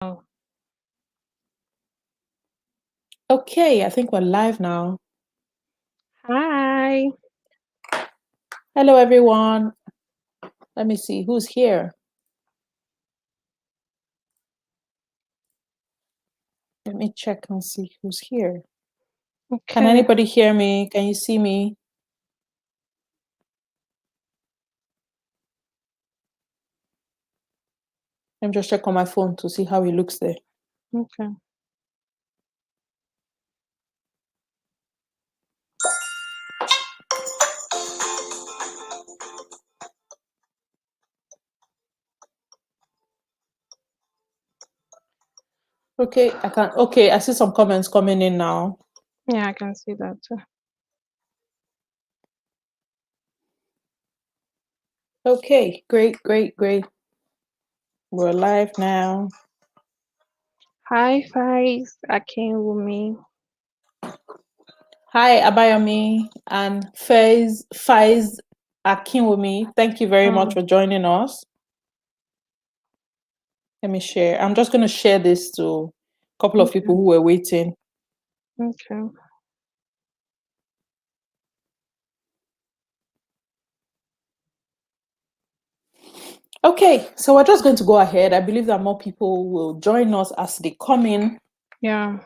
Oh, Okay, I think we're live now. hi. Hello, everyone. Let me see who's here. Let me check and see who's here. Can Okay. anybody hear me? Can you see me? Let me just check on my phone to see how it looks there. Okay. Okay, I see some comments coming in now. Yeah, I can see that too. Okay, great. We're live now. Hi, Faiz, Akinwumi. Hi, Abayomi and Faiz Akinwumi. Thank you very much for joining us. Let me share. I'm just going to share this to a couple of people who were waiting. Okay. Okay, so we're just going to go ahead. I believe that more people will join us as they come in. Yeah.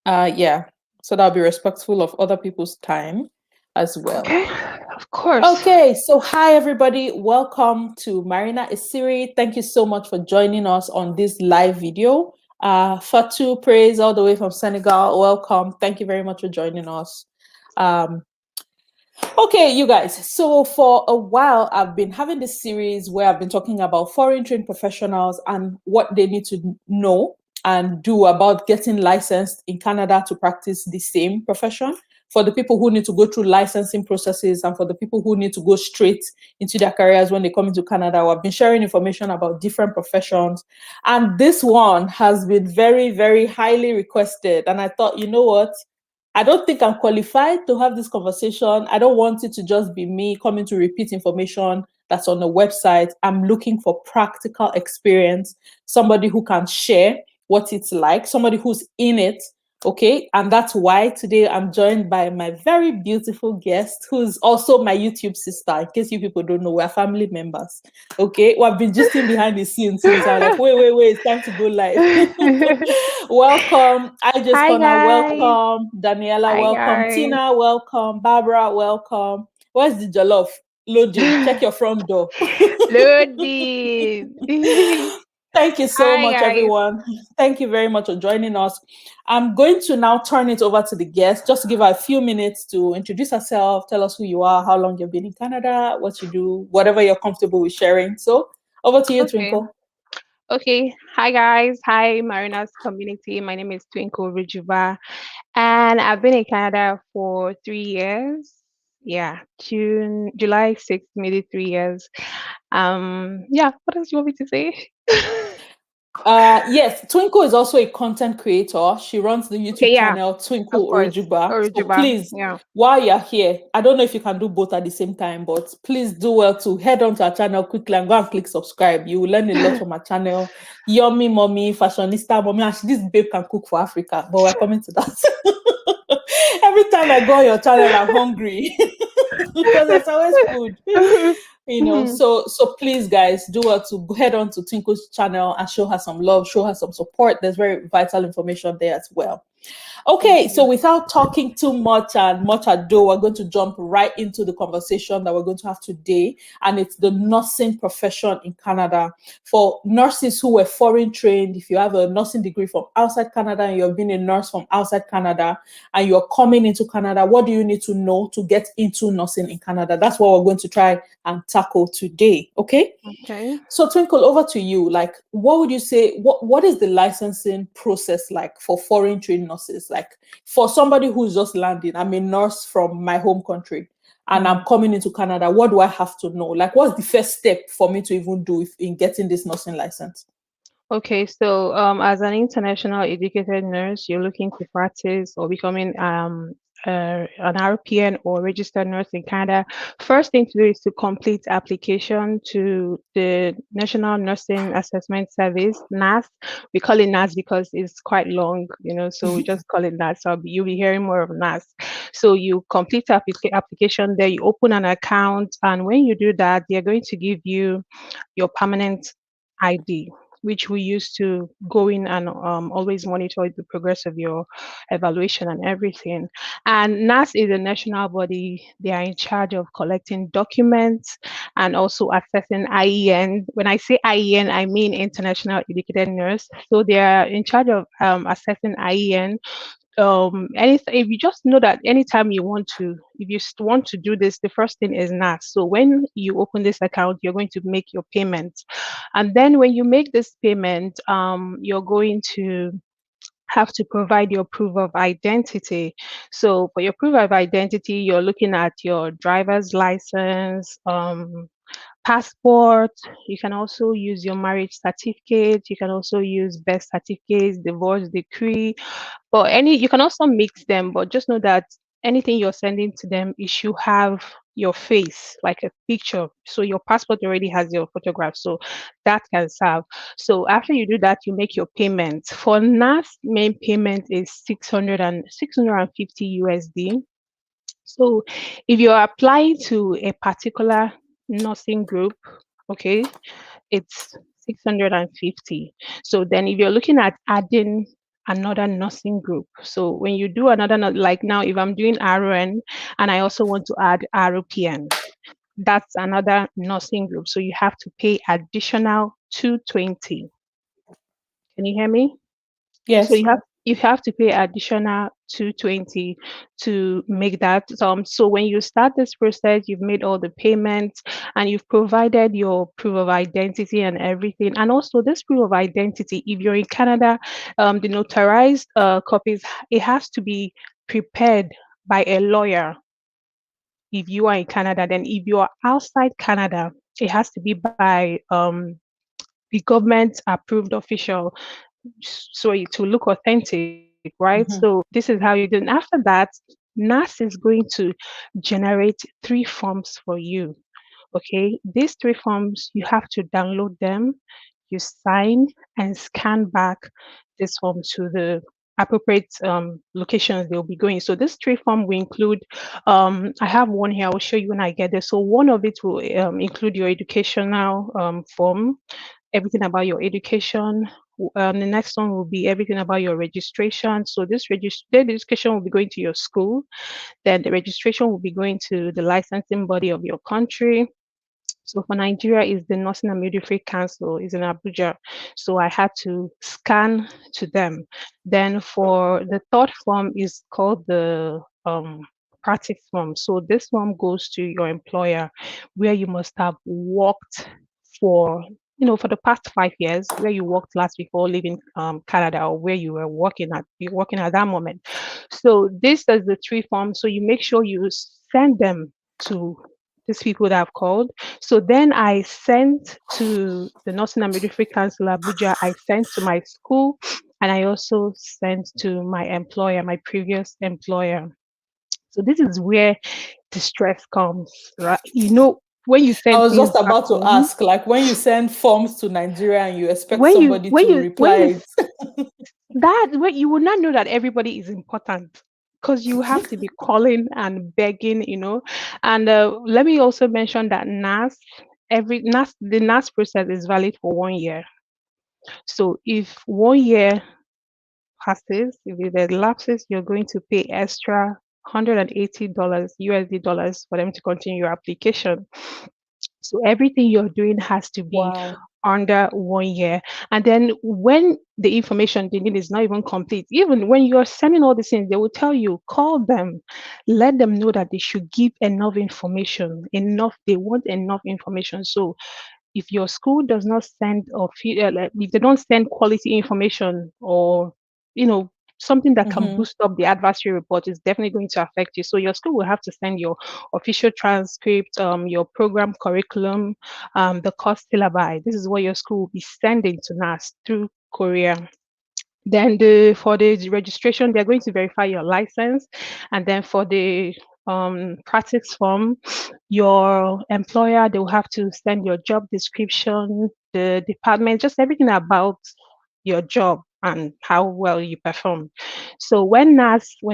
Yeah, so that'll be respectful of other people's time as well. Okay, of course. Okay, so hi everybody. Welcome to Marina Isiri. Thank you so much for joining us on this live video. Fatu Praise all the way from Senegal. Welcome. Thank you very much for joining us. Okay, you guys. So for a while, I've been having this series where I've been talking about foreign trained professionals and what they need to know and do about getting licensed in Canada to practice the same profession. For the people who need to go through licensing processes and for the people who need to go straight into their careers when they come into Canada, I've been sharing information about different professions. And this one has been very, very highly requested. And I thought, you know what? I don't think I'm qualified to have this conversation. I don't want it to just be me coming to repeat information that's on the website. I'm looking for practical experience, somebody who can share what it's like, somebody who's in it. Okay. And that's why today I'm joined by my very beautiful guest, who's also my YouTube sister. In case you people don't know, we're family members. Okay. We've been just behind the scenes since I'm like, wait, it's time to go live. Welcome. I just Hi, Connor, guys. welcome. Daniela, Hi, welcome. guys. Tina, welcome. Barbara, welcome. Where's the jollof? Loading. Check your front door. Lodi. Thank you so Hi, much, guys. everyone. Thank you very much for joining us. I'm going to now turn it over to the guest, just to give her a few minutes to introduce herself, tell us who you are, how long you've been in Canada, what you do, whatever you're comfortable with sharing. So over to you, Okay. Twinkle. Okay. Hi, guys. Hi, Marina's community. My name is Twinkle Orujuba, and I've been in Canada for 3 years. Yeah, July 6th, maybe 3 years. Yeah, what else do you want me to say? Yes, Twinkle is also a content creator. She runs the YouTube Okay, yeah, channel of Twinkle course. Orujuba. So Orujuba. please, Yeah. while you're here, I don't know if you can do both at the same time, but please do well to head on to our channel quickly and go and click subscribe. You will learn a lot from our channel. Yummy mommy, fashionista mommy. Actually, this babe can cook for Africa, but we're coming to that. Every time I go on your channel, I'm hungry because there's always food. Mhm. So please guys do well to go head on to Twinkle's channel and show her some love, show her some support. There's very vital information there as well. Okay, so without talking too much and much ado, we're going to jump right into the conversation that we're going to have today. And it's the nursing profession in Canada. For nurses who were foreign trained, if you have a nursing degree from outside Canada and you've been a nurse from outside Canada and you're coming into Canada, what do you need to know to get into nursing in Canada? That's what we're going to try and tackle today. Okay. Okay. So Twinkle, over to you. Like, what would you say? What is the licensing process like for foreign trained nurses? Like, for somebody who's just landing, I'm a nurse from my home country, and I'm coming into Canada. What do I have to know? Like, what's the first step for me to even do in getting this nursing license? Okay, so as an international educated nurse, you're looking to practice or becoming an RPN or registered nurse in Canada, first thing to do is to complete application to the National Nursing Assessment Service, NAS. We call it NAS because it's quite long, so we just call it NAS. So you'll be hearing more of NAS. So you complete the application there, you open an account, and when you do that, they're going to give you your permanent ID, which we use to go in and always monitor the progress of your evaluation and everything. And NAS is a national body. They are in charge of collecting documents and also assessing IEN. When I say IEN, I mean International Educated Nurse. So they are in charge of assessing IEN. Anything, if you just know that anytime you want to, if you want to do this, the first thing is NAS. So when you open this account, you're going to make your payment, and then when you make this payment, you're going to have to provide your proof of identity. So for your proof of identity, you're looking at your driver's license, passport. You can also use your marriage certificate. You can also use birth certificates, divorce decree, but you can also mix them, but just know that anything you're sending to them, it should have your face, like a picture. So your passport already has your photograph, so that can serve. So after you do that, you make your payment. For NAS, main payment is 650 USD. So if you're applying to a particular nursing group, okay, it's 650. So then if you're looking at adding another nursing group, so when you do another, like now, if I'm doing RN and I also want to add RPN, that's another nursing group. So you have to pay additional 220. Can you hear me? So Yes. you have to pay additional 220 to make that. So when you start this process, you've made all the payments and you've provided your proof of identity and everything. And also this proof of identity, if you're in Canada, the notarized copies, it has to be prepared by a lawyer if you are in Canada. Then if you are outside Canada, it has to be by the government approved official, so to look authentic, right? So Mhm. this is how you do. And after that, NAS is going to generate three forms for you. Okay, these three forms, you have to download them, you sign and scan back this form to the appropriate locations they'll be going. So this three form will include, I have one here, I'll show you when I get there. So one of it will include your educational form, everything about your education. The next one will be everything about your registration. So the education will be going to your school. Then the registration will be going to the licensing body of your country. So for Nigeria is the Nursing and Midwifery Council is in Abuja. So I had to scan to them. Then for the third form is called the practice form. So this one goes to your employer, where you must have worked for for the past 5 years, where you worked last before leaving Canada, or where you're working at that moment. So this is the three forms. So you make sure you send them to these people that have called. So then I sent to the Nursing and Midwifery Council Abuja, I sent to my school, and I also sent to my employer, my previous employer. So this is where the stress comes, right? When you I send was things just back about to home, ask, like when you send forms to Nigeria and you expect when you somebody when to you when you reply that way you will not know that everybody is important, because you have to be calling and begging, and let me also mention that the NAS process is valid for 1 year. So if 1 year passes, if there's lapses, you're going to pay extra $180 USD dollars for them to continue your application. So everything you're doing has to be wow. under 1 year. And then when the information they need is not even complete, even when you're sending all these things, they will tell you, call them, let them know that they should give enough information, they want enough information. So if your school does not send like, if they don't send quality information, or you know something that can Mhm. boost up the adversary report, is definitely going to affect you. So your school will have to send your official transcript, your program curriculum, the course syllabi. This is what your school will be sending to NAS through Korea. Then for the registration, they're going to verify your license, and then for the practice form, your employer, they will have to send your job description, the department, just everything about your job and how well you perform. So when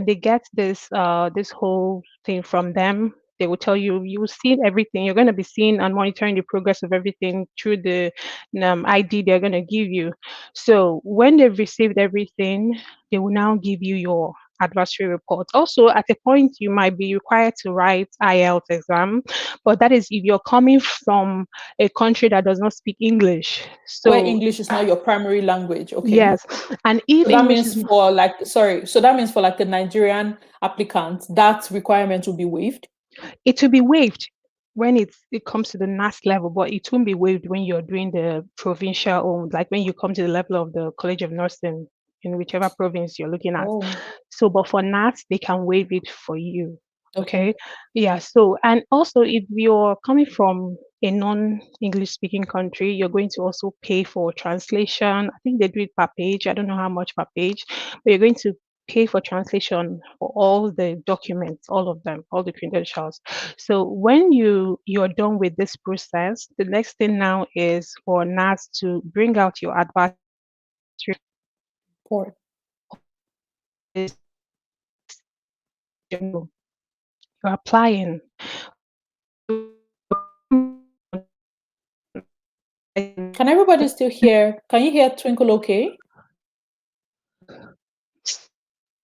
they get this whole thing from them, they will tell you, you will see everything. You're going to be seeing and monitoring the progress of everything through the ID they're going to give you. So when they've received everything, they will now give you your adversary report. Also, at a point, you might be required to write IELTS exam, but that is if you're coming from a country that does not speak English. Where So English is not your primary language. Okay. yes, and if So that English means is, for like, sorry, so that means for like the Nigerian applicant, that requirement will be waived. it will be waived when it comes to the NAS level, but it won't be waived when you're doing the provincial or like when you come to the level of the College of Nursing in whichever province you're looking at. Oh, So, but for NAS, they can waive it for you. okay. Okay. Yeah. So, and also if you're coming from a non-English speaking country, you're going to also pay for translation. I think they do it per page. I don't know how much per page, but you're going to pay for translation for all the documents, all of them, all the credentials. So when you're done with this process, the next thing now is for NAS to bring out your advisory Poor. you're applying. Can everybody still hear? Can you hear Twinkle okay?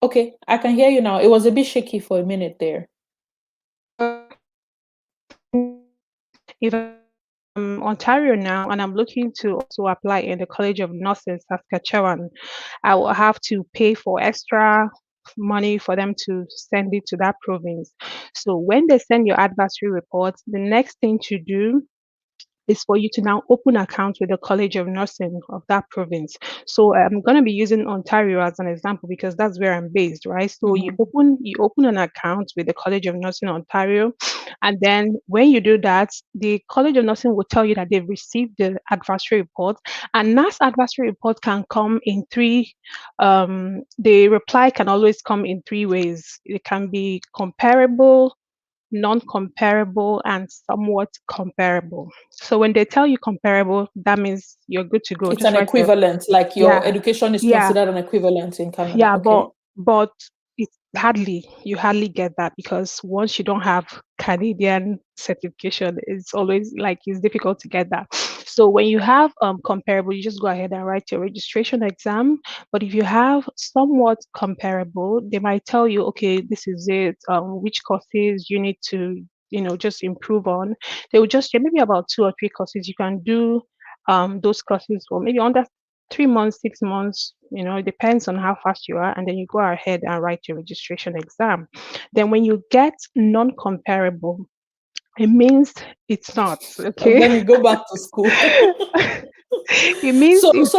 Okay, I can hear you now. It was a bit shaky for a minute there. If I'm Ontario now and I'm looking to also apply in the College of Nursing, Saskatchewan, I will have to pay for extra money for them to send it to that province. So when they send your advisory report, the next thing to do is for you to now open account with the College of Nursing of that province. So I'm going to be using Ontario as an example because that's where I'm based, right? So Mhm. you open an account with the College of Nursing Ontario, and then when you do that, the College of Nursing will tell you that they've received the advisory report. And NAS advisory report can come in three. The reply can always come in three ways. It can be comparable, non-comparable, and somewhat comparable. So when they tell you comparable, that means you're good to go. It's Just an write your equivalent, like your yeah, education is yeah, considered an equivalent in Canada. yeah, Okay. but it's hardly you hardly get that because once you don't have Canadian certification, it's always like it's difficult to get that. So when you have comparable, you just go ahead and write your registration exam. But if you have somewhat comparable, they might tell you, okay, this is it, which courses you need to, just improve on. They will just maybe about two or three courses you can do those courses for maybe under 3 months, 6 months, it depends on how fast you are. And then you go ahead and write your registration exam. Then when you get non-comparable, it means it's not, Let okay? me go back to school. It means So it's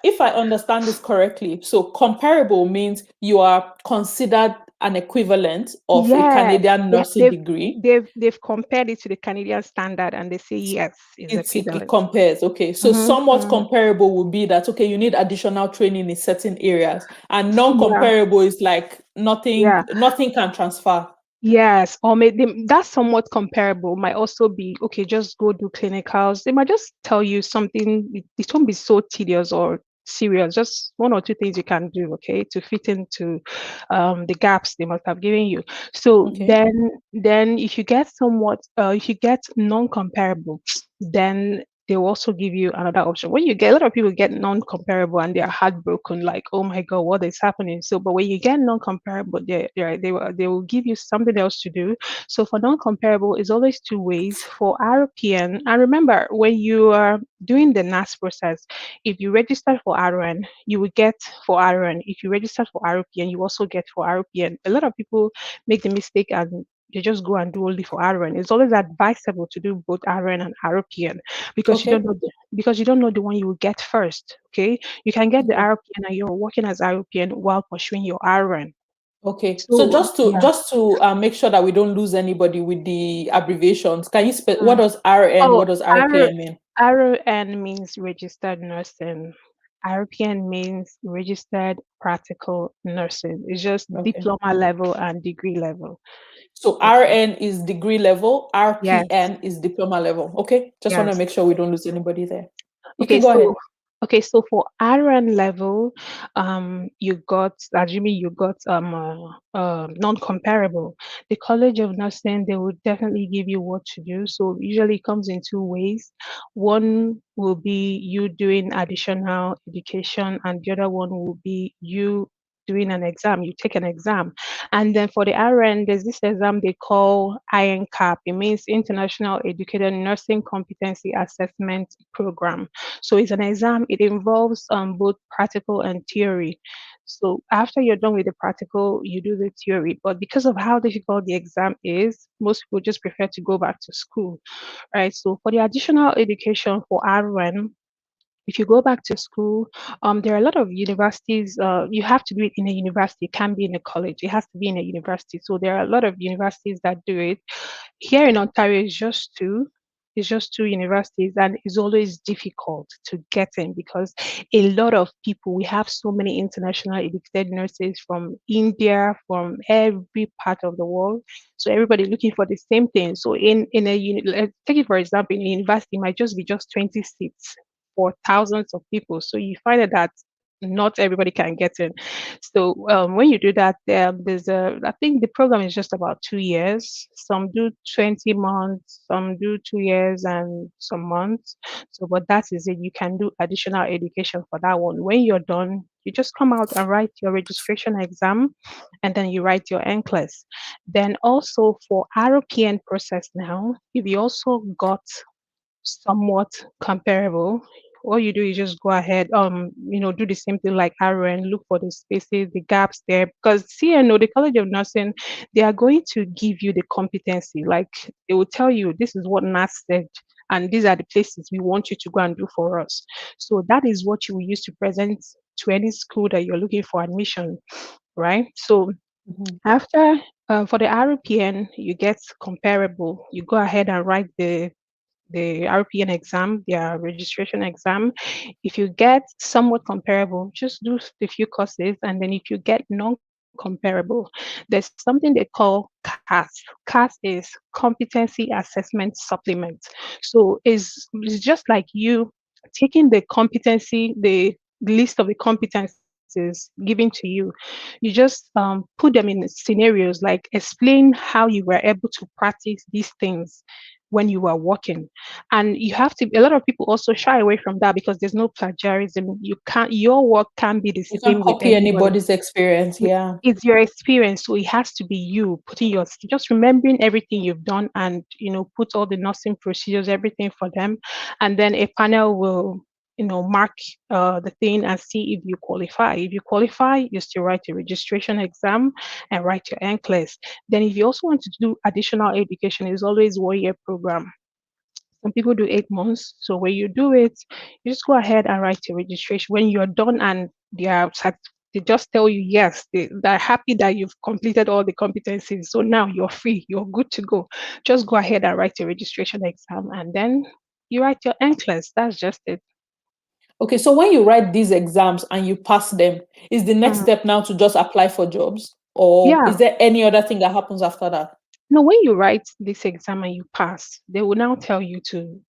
if I not. understand this correctly, so comparable means you are considered an equivalent of a Yeah, Canadian they, nursing they've, degree. they've compared it to the Canadian standard and they say yes, is It equivalent. compares. Okay, so somewhat Mm-hmm. comparable would be that okay, you need additional training in certain areas, and Yeah, non-comparable is like yeah. nothing can transfer. Yes, or maybe that's somewhat comparable. Might also be okay, just go do clinicals. They might just tell you something, it won't be so tedious or serious, just one or two things you can do, okay, to fit into the gaps they must have given you. So Okay. then if you get non-comparable, then they will also give you another option. When you get a lot of people get non-comparable and they are heartbroken, like, oh my God, what is happening? So, but when you get non-comparable, they will give you something else to do. So for non-comparable, it's always two ways. For RPN, and remember, when you are doing the NAS process, if you register for RN, you will get for RN. If you register for RPN, you also get for RPN. A lot of people make the mistake and they just go and do only for RN. It's always advisable to do both RN and RPN because you don't Okay. know the one you will get first. Okay, you can get the Okay. RPN and you're working as RPN while pursuing your RN. Okay. So So yeah. just to make sure that we don't lose anybody with the abbreviations, can you what Mm. does RN, Oh, what does R RPM mean? RN means registered nursing. RPN means registered practical nursing. It's just Okay. diploma level and degree level. So Okay. RN is degree level, Yes. RPN is diploma level. Okay. Just want to Yes. make sure we don't lose anybody there. You Okay, can go so ahead. for RN level, you got, assuming you got non-comparable. The College of Nursing, they will definitely give you what to do. So usually it comes in two ways. One will be you doing additional education, and the other one will be you doing an exam. You take an exam. And then for the RN, there's this exam they call INCAP. It means International Educated Nursing Competency Assessment Program. So it's an exam. It involves both practical and theory. So after you're done with the practical, you do the theory. But because of how difficult the exam is, most people just prefer to go back to school, right? So for the additional education for RN, if you go back to school, there are a lot of universities. You have to do it in a university. It can't be in a college. It has to be in a university. So there are a lot of universities that do it. Here in Ontario, it's just two. It's just two universities, and it's always difficult to get in because a lot of people. We have so many international educated nurses from India, from every part of the world. So everybody looking for the same thing. So let's take it for example, in a university, it might just be just 20 seats for thousands of people. So you find that not everybody can get in. So when you do that, I think the program is just about 2 years. Some do 20 months, some do 2 years and some months. So, but that is it. You can do additional education for that one. When you're done, you just come out and write your registration exam, and then you write your NCLEX. Then also for ROPN process now, if you also got somewhat comparable. All you do is just go ahead, do the same thing like RN, look for the spaces, the gaps there. Because CNO, the College of Nursing, they are going to give you the competency. Like they will tell you, this is what NAS said, and these are the places we want you to go and do for us. So that is what you will use to present to any school that you're looking for admission, right? So Mhm. after for the RPN, you get comparable. You go ahead and write the RPN exam, their registration exam. If you get somewhat comparable, just do the few courses. And then if you get non-comparable, there's something they call CAS. CAS is Competency Assessment Supplement. So it's just like you taking the competency, the list of the competencies given to you. You just put them in scenarios, like explain how you were able to practice these things when you were working. And you have to, a lot of people also shy away from that because there's no plagiarism. You can't, your work can't be the You can't same with copy anybody. anybody's experience. Yeah. It's your experience, so it has to be you putting your, just remembering everything you've done, and put all the nursing procedures, everything for them. And then a panel will mark the thing and see if you qualify. If you qualify, you still write your registration exam and write your NCLEX. Then if you also want to do additional education, it's always 1 year program. Some people do 8 months. So when you do it, you just go ahead and write your registration. When you're done and they just tell you yes, they're happy that you've completed all the competencies. So now you're free, you're good to go. Just go ahead and write your registration exam, and then you write your NCLEX. That's just it. Okay. So when you write these exams and you pass them, is the next Mhm. step now to just apply for jobs? Or Yeah. is there any other thing that happens after that? No, when you write this exam and you pass, they will now tell you to,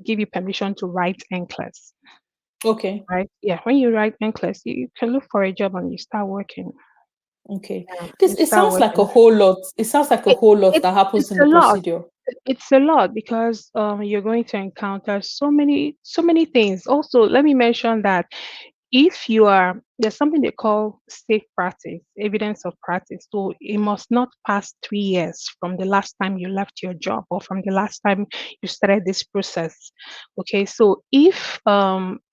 give you permission to write NCLEX. Okay. Right? Yeah. When you write NCLEX, you can look for a job and you start working. Okay. Yeah, This you it start sounds like a working. whole lot. It sounds like a It, whole lot it's that happens it's in a the lot. procedure. It's a lot because you're going to encounter so many things. Also, let me mention that if you are, there's something they call safe practice, evidence of practice. So it must not pass 3 years from the last time you left your job or from the last time you started this process. Okay, so if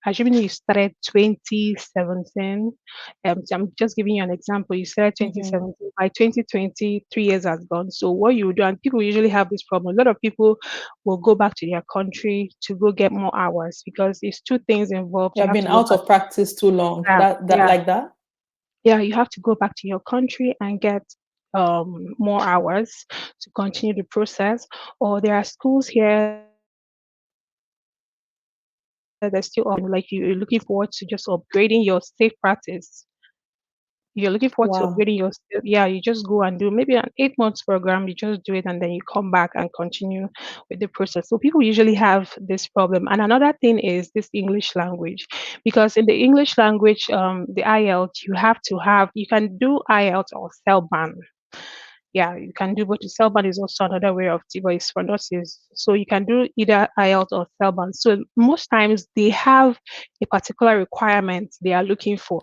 assuming you started 2017, so I'm just giving you an example. You started Mhm. 2017, by 2020, 3 years has gone. So what you do, and people usually have this problem. A lot of people will go back to their country to go get more hours because it's two things involved. You You have have been to go out back of practice too long. exam. That Yeah, like that. yeah, you have to go back to your country and get more hours to continue the process. Or there are schools here that will allow you to there's still like you're looking forward to just upgrading your safe practice. You're looking forward to Wow. upgrading your skill. Yeah, you just go and do maybe an 8 months program. You just do it and then you come back and continue with the process. So people usually have this problem. And another thing is this English language, because in the English language, the IELTS, you can do IELTS or CELBAN. Yeah, you can do, but the Cellban is also another way of T, but it's for nurses. So you can do either IELTS or Cellban. So most times they have a particular requirement they are looking for.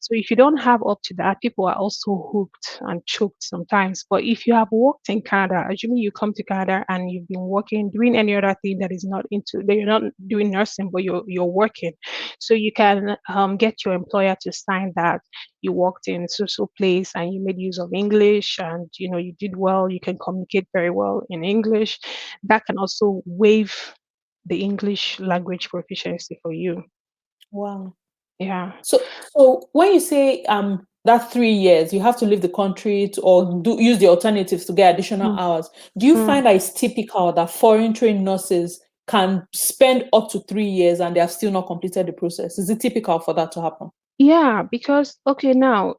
So if you don't have up to that, people are also hooked and choked sometimes. But if you have worked in Canada, assuming you come to Canada and you've been working, doing any other thing that is not into that you're not doing nursing, but you're working. So you can get your employer to sign that you worked in social place and you made use of English and you did well, you can communicate very well in English. That can also waive the English language proficiency for you. Wow. Yeah. So when you say that 3 years, you have to leave the country or use the alternatives to get additional Mm. hours. Do you Mm. find that it's typical that foreign trained nurses can spend up to 3 years and they have still not completed the process? Is it typical for that to happen? Yeah, because okay, now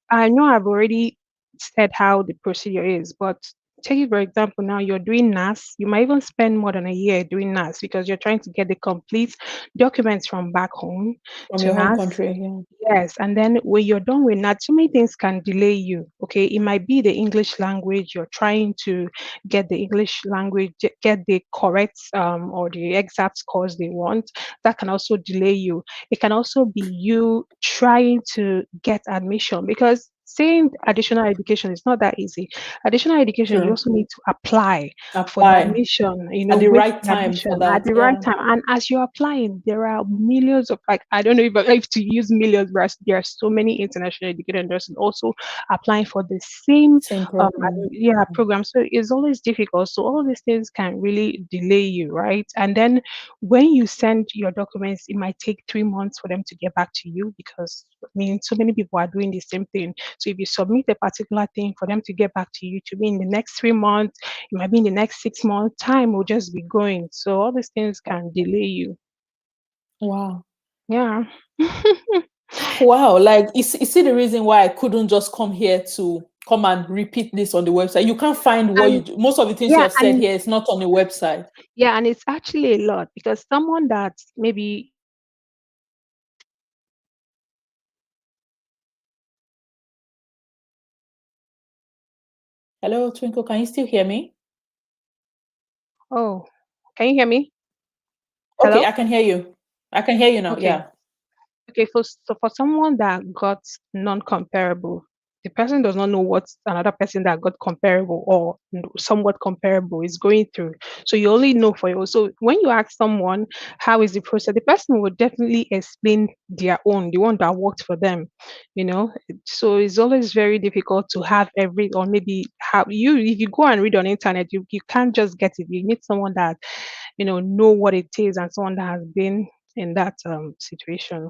I know I've already said how the procedure is, but take it for example, now you're doing NAS, you might even spend more than a year doing NAS because you're trying to get the complete documents from back home From to your home NAS. country, yeah. Yes, and then when you're done with that, so many things can delay you. Okay, it might be the English language. You're trying to get the English language, get the correct or the exact scores they want. That can also delay you. It can also be you trying to get admission because saying additional education is not that easy. Additional education, you True. also need to apply for the Apply admission, at the wait right for the time for admission at that. the right Yeah. time. And as you're applying, there are millions of, like, I don't know if to use millions, but there are so many international educated nurses also applying for the same Same program. yeah, program. So it's always difficult. So all these things can really delay you, right? And then when you send your documents, it might take 3 months for them to get back to you because I mean so many people are doing the same thing. So if you submit a particular thing for them to get back to you to be in the next 3 months, it might be in the next 6 months, time will just be going. So all these things can delay you. Wow. Yeah. Wow. Like, you see the reason why I couldn't just come here to come and repeat this on the website. You can't find what And most of the things you yeah, have said and here is not on the website. yeah, and it's actually a lot because someone that maybe Hello, Twinkle. Can you still hear me? oh, can you hear me? Okay, Hello? I can hear you. I can hear you now. Okay. Yeah. Okay, for someone that got non-comparable, the person does not know what another person that got comparable or somewhat comparable is going through. So you only know for you. So when you ask someone how is the process, the person will definitely explain their own, the one that worked for them. So it's always very difficult to have every or maybe have you if you go and read on internet, you can't just get it. You need someone that know what it is and someone that has been in that situation.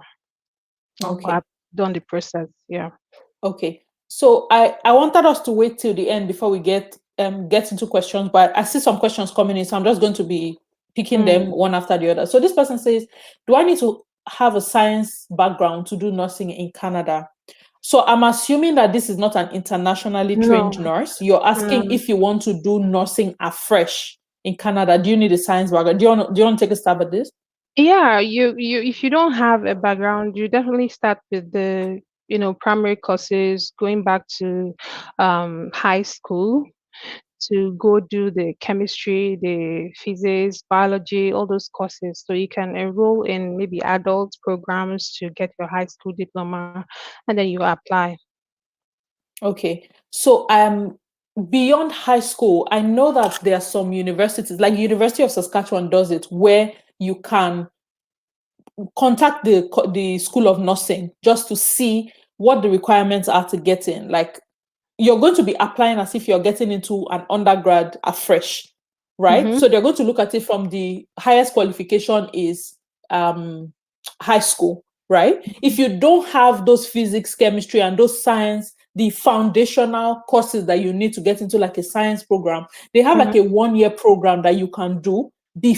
I've Okay. done the process. Yeah. Okay. So I wanted us to wait till the end before we get into questions, but I see some questions coming in, so I'm just going to be picking them Mm. one after the other. So this person says, "Do I need to have a science background to do nursing in Canada?" So I'm assuming that this is not an internationally trained No. nurse. You're asking Mm. if you want to do nursing afresh in Canada. Do you need a science background? Do you want to take a stab at this? Yeah, you if you don't have a background, you definitely start with the primary courses, going back to high school to go do the chemistry, the physics, biology, all those courses. So you can enroll in maybe adult programs to get your high school diploma, and then you apply. Okay. So beyond high school, I know that there are some universities, like University of Saskatchewan does it, where you can contact the School of Nursing just to see what the requirements are to get in. Like, you're going to be applying as if you're getting into an undergrad afresh, right? Mm-hmm. So they're going to look at it from the highest qualification is um, high school, right? If you don't have those physics, chemistry, and those science, the foundational courses that you need to get into, like a science program, they have like Mm-hmm. a 1 year program that you can do.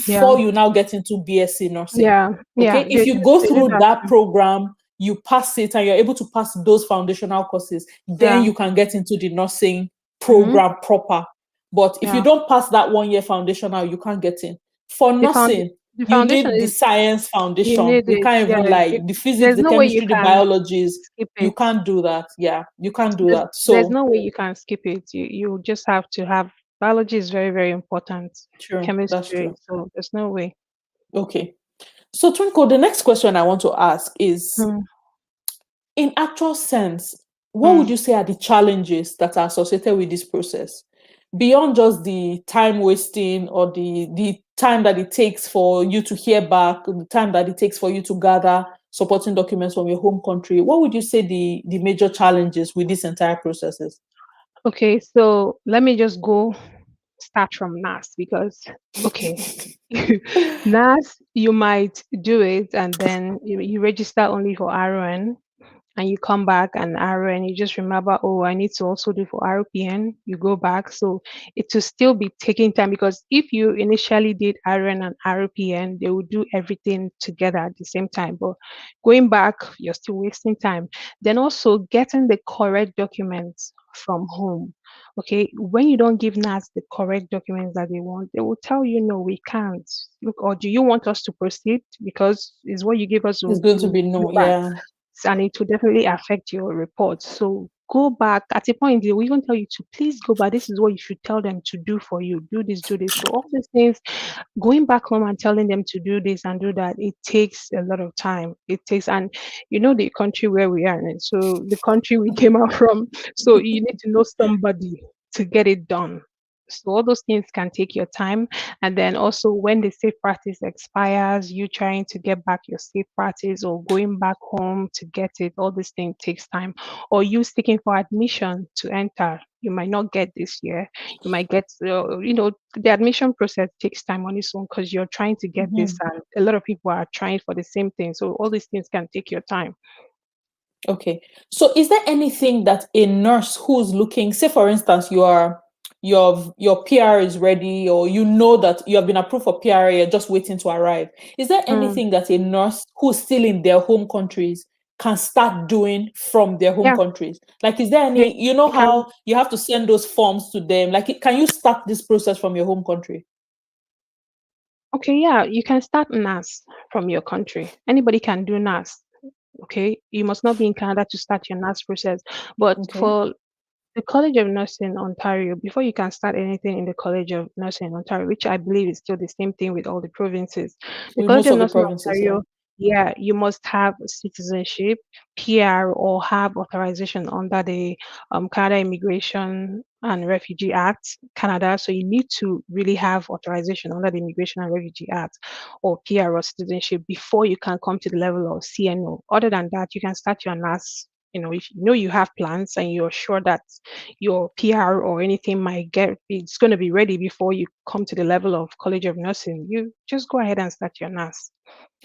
Yeah. before you now get into BSc nursing. Yeah. Yeah. Okay, if you go They do through that that too. program, you pass it and you're able to pass those foundational courses, then Yeah. you can get into the nursing Mm-hmm. program proper. But if you Yeah. don't pass that 1 year foundational, you can't get in. For The found nursing, the you foundation need the is science you foundation. need We it. can't Yeah. even lie. The physics, There's the no way you chemistry, the can biologies, skip you it. can't do that. Yeah, you can't do There's that. there's So no way you can skip it. You just have to have biology is very, very important. true, that's Chemistry. true. So there's no way. Okay. So Twinkle, the next question I want to ask is, Mm, in actual sense, what would mm. you say are the challenges that are associated with this process? Beyond just the time wasting or the time that it takes for you to hear back, the time that it takes for you to gather supporting documents from your home country, what would you say the major challenges with this entire process is? Okay, so let me just go start from NAS because okay, NAS you might do it and then you register only for RON and you come back and RN, you just remember, oh, I need to also do for RPN. You go back. So it will still be taking time because if you initially did RN and RPN, they will do everything together at the same time. But going back, you're still wasting time. Then also getting the correct documents from home. Okay, when you don't give NAS the correct documents that they want, they will tell you, no, we can't. Look, or do you want us to proceed? Because it's what you give us It's to, going to to be no, go back yeah. and it will definitely affect your report. So go back at a point, they will even tell you to please go back. This is what you should tell them to do for you. Do this, do this. So all these things, going back home and telling them to do this and do that, it takes a lot of time. It takes, and you know the country where we are in. So the country we came out from. So you need to know somebody to get it done. So all those things can take your time. And then also when the safe practice expires, you trying to get back your safe practice or going back home to get it, all this thing takes time. Or you seeking for admission to enter. You might not get this year. You might get, the admission process takes time on its own because you're trying to get this, Mhm. and a lot of people are trying for the same thing. So all these things can take your time. Okay. So is there anything that a nurse who's looking, say for instance, your PR is ready, or you know that you have been approved for PR, you're just waiting to arrive. Is there Mm, anything that a nurse who's still in their home countries can start doing from their home yeah, countries? Like, is there they, any, you know they can. how you have to send those forms to them? Like, can you start this process from your home country? Okay, yeah, you can start NAS from your country. Anybody can do NAS. Okay, you must not be in Canada to start your NAS process. But Okay. for the College of Nursing Ontario, before you can start anything in the College of Nursing Ontario, which I believe is still the same thing with all the provinces, the With College most of of the Nursing provinces, yeah. Ontario, yeah, you must have citizenship, PR, or have authorization under the Canada Immigration and Refugee Act, Canada. So you need to really have authorization under the Immigration and Refugee Act or PR or citizenship before you can come to the level of CNO. Other than that, you can start your NAS. If you know you have plans and you're sure that your PR or anything might get it's going to be ready before you come to the level of College of Nursing, you just go ahead and start your NAS.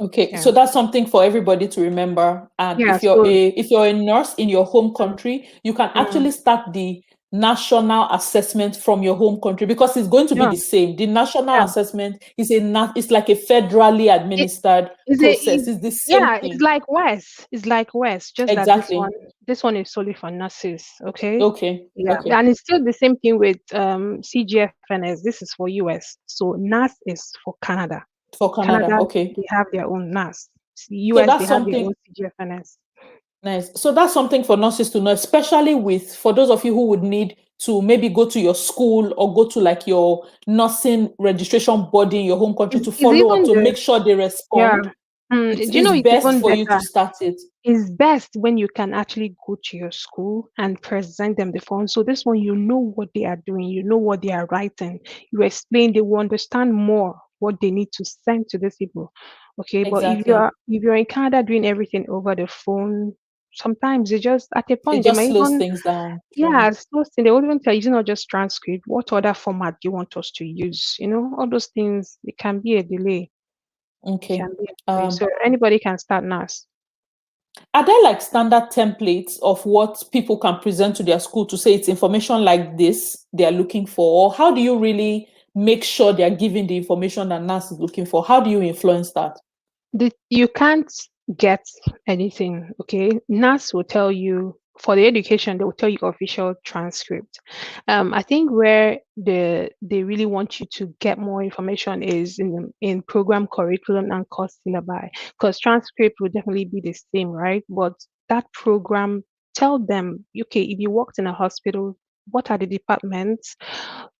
Okay, Yeah. so that's something for everybody to remember. And Yeah. So if you're a nurse in your home mm, country, you can mm, actually start the national assessment from your home country because it's going to be yeah, the same. The national yeah. assessment is it's like a federally It administered is a process. is It's the same yeah, it's thing. like West. It's like West, just that Exactly. this one is solely for nurses. Okay. Okay. Yeah. Okay. And it's still the same thing with CGFNS. This is for US. So NAS is for Canada. For Canada. Canada, Okay. they have their own NAS. So US, they that's have their something own CGFNS. nice. So that's something for nurses to know, especially with for those of you who would need to maybe go to your school or go to like your nursing registration body in your home country to It's follow up even to the make sure they yeah. respond. Do you It's know it's best even for you to better? start it. It's best when you can actually go to your school and present them the form. So this one, you know what they are doing, you know what they are writing. You explain, they will understand more what they need to send to these people. Okay, but Exactly. if you're in Canada doing everything over the phone, sometimes they just at a It point they just might slows even things down. True. yeah, it's those things. They won't even tell you, it's not just transcript. What other format do you want us to use? All those things. It can be a delay. It Okay. can be a delay. Um, So anybody can start NAS. are there like standard templates of what people can present to their school to say it's information like this they are looking for? Or how do you really make sure they're giving the information that nurse is looking for? How do you influence that? You can't get anything, okay? NAS will tell you for the education, they will tell you official transcript. I think where they really want you to get more information is in program curriculum and course syllabi, because transcript will definitely be the same, right? But that program, tell them, okay, if you worked in a hospital, what are the departments?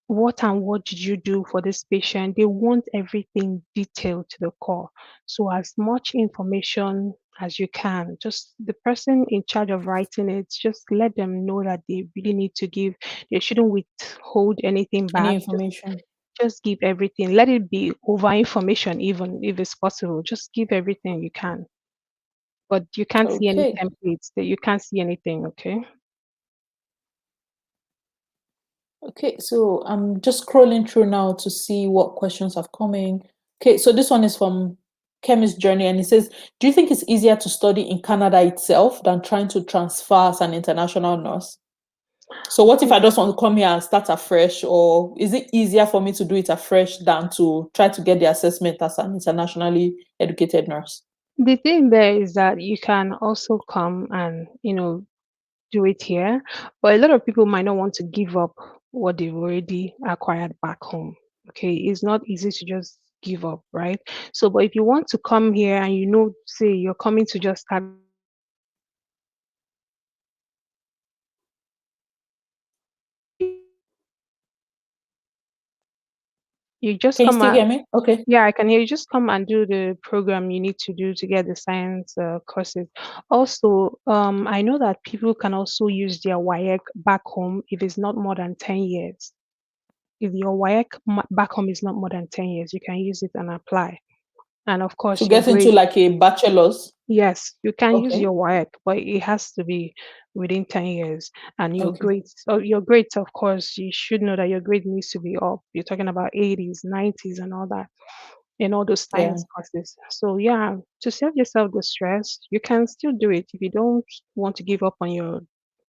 What and what did you do for this patient? They want everything detailed to the core. So as much information as you can, just the person in charge of writing it, just let them know that they really need to give, they shouldn't withhold anything Any back. information? Just give everything. Let it be over information, even if it's possible. Just give everything you can. But you can't see any Okay. templates, that you can't see anything, okay? Okay, so I'm just scrolling through now to see what questions have come in. Okay, so this one is from Chemist Journey, and it says, do you think it's easier to study in Canada itself than trying to transfer as an international nurse? So what if I just want to come here and start afresh, or is it easier for me to do it afresh than to try to get the assessment as an internationally educated nurse? The thing there is that you can also come and, do it here, but a lot of people might not want to give up what they've already acquired back home. Okay, it's not easy to just give up, right? So, but if you want to come here and say you're coming to just start, you just Can you come still out. hear me? Okay. Yeah, I can hear you. Just come and do the program you need to do to get the science courses. Also, I know that people can also use their WIEC back home if it's not more than 10 years. If your back home is not more than 10 years, you can use it and apply. And of To course, your get into grade. like a bachelor's. Yes, you can use Okay. your WIEC, but it has to be within 10 years. And Okay. your grades, of course, you should know that your grade needs to be up. You're talking about 80s, 90s, and all that in all those Yeah. science courses. So yeah, to save yourself the stress, you can still do it. If you don't want to give up on your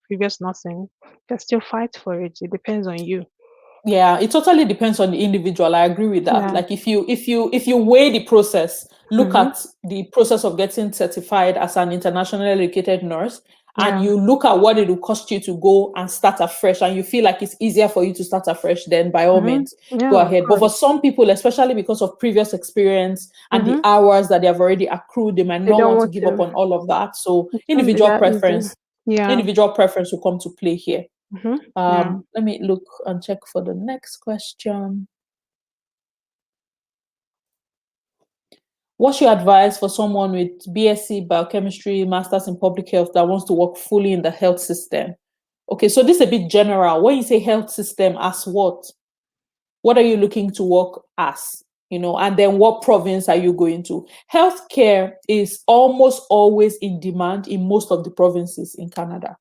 previous nursing, you can still fight for it. It depends on you. Yeah, it totally depends on the individual. I agree with that. Yeah. Like if you weigh the process, look Mm-hmm. at the process of getting certified as an internationally educated nurse, and Yeah. you look at what it will cost you to go and start afresh, and you feel like it's easier for you to start afresh, then by all Mm-hmm. means go Yeah, of ahead. But for course. some people, especially because of previous experience and the Mm-hmm. hours that they have already accrued, they might They not don't want to want give up to. on all of that. So It won't be that easy. Yeah. individual preference will come to play here. Mm-hmm. Yeah. Let me look and check for the next question. What's your advice for someone with BSc biochemistry, masters in public health that wants to work fully in the health system? Okay, so this is a bit general. When you say health system, as what? What are you looking to work as? And then what province are you going to? Healthcare is almost always in demand in most of the provinces in Canada.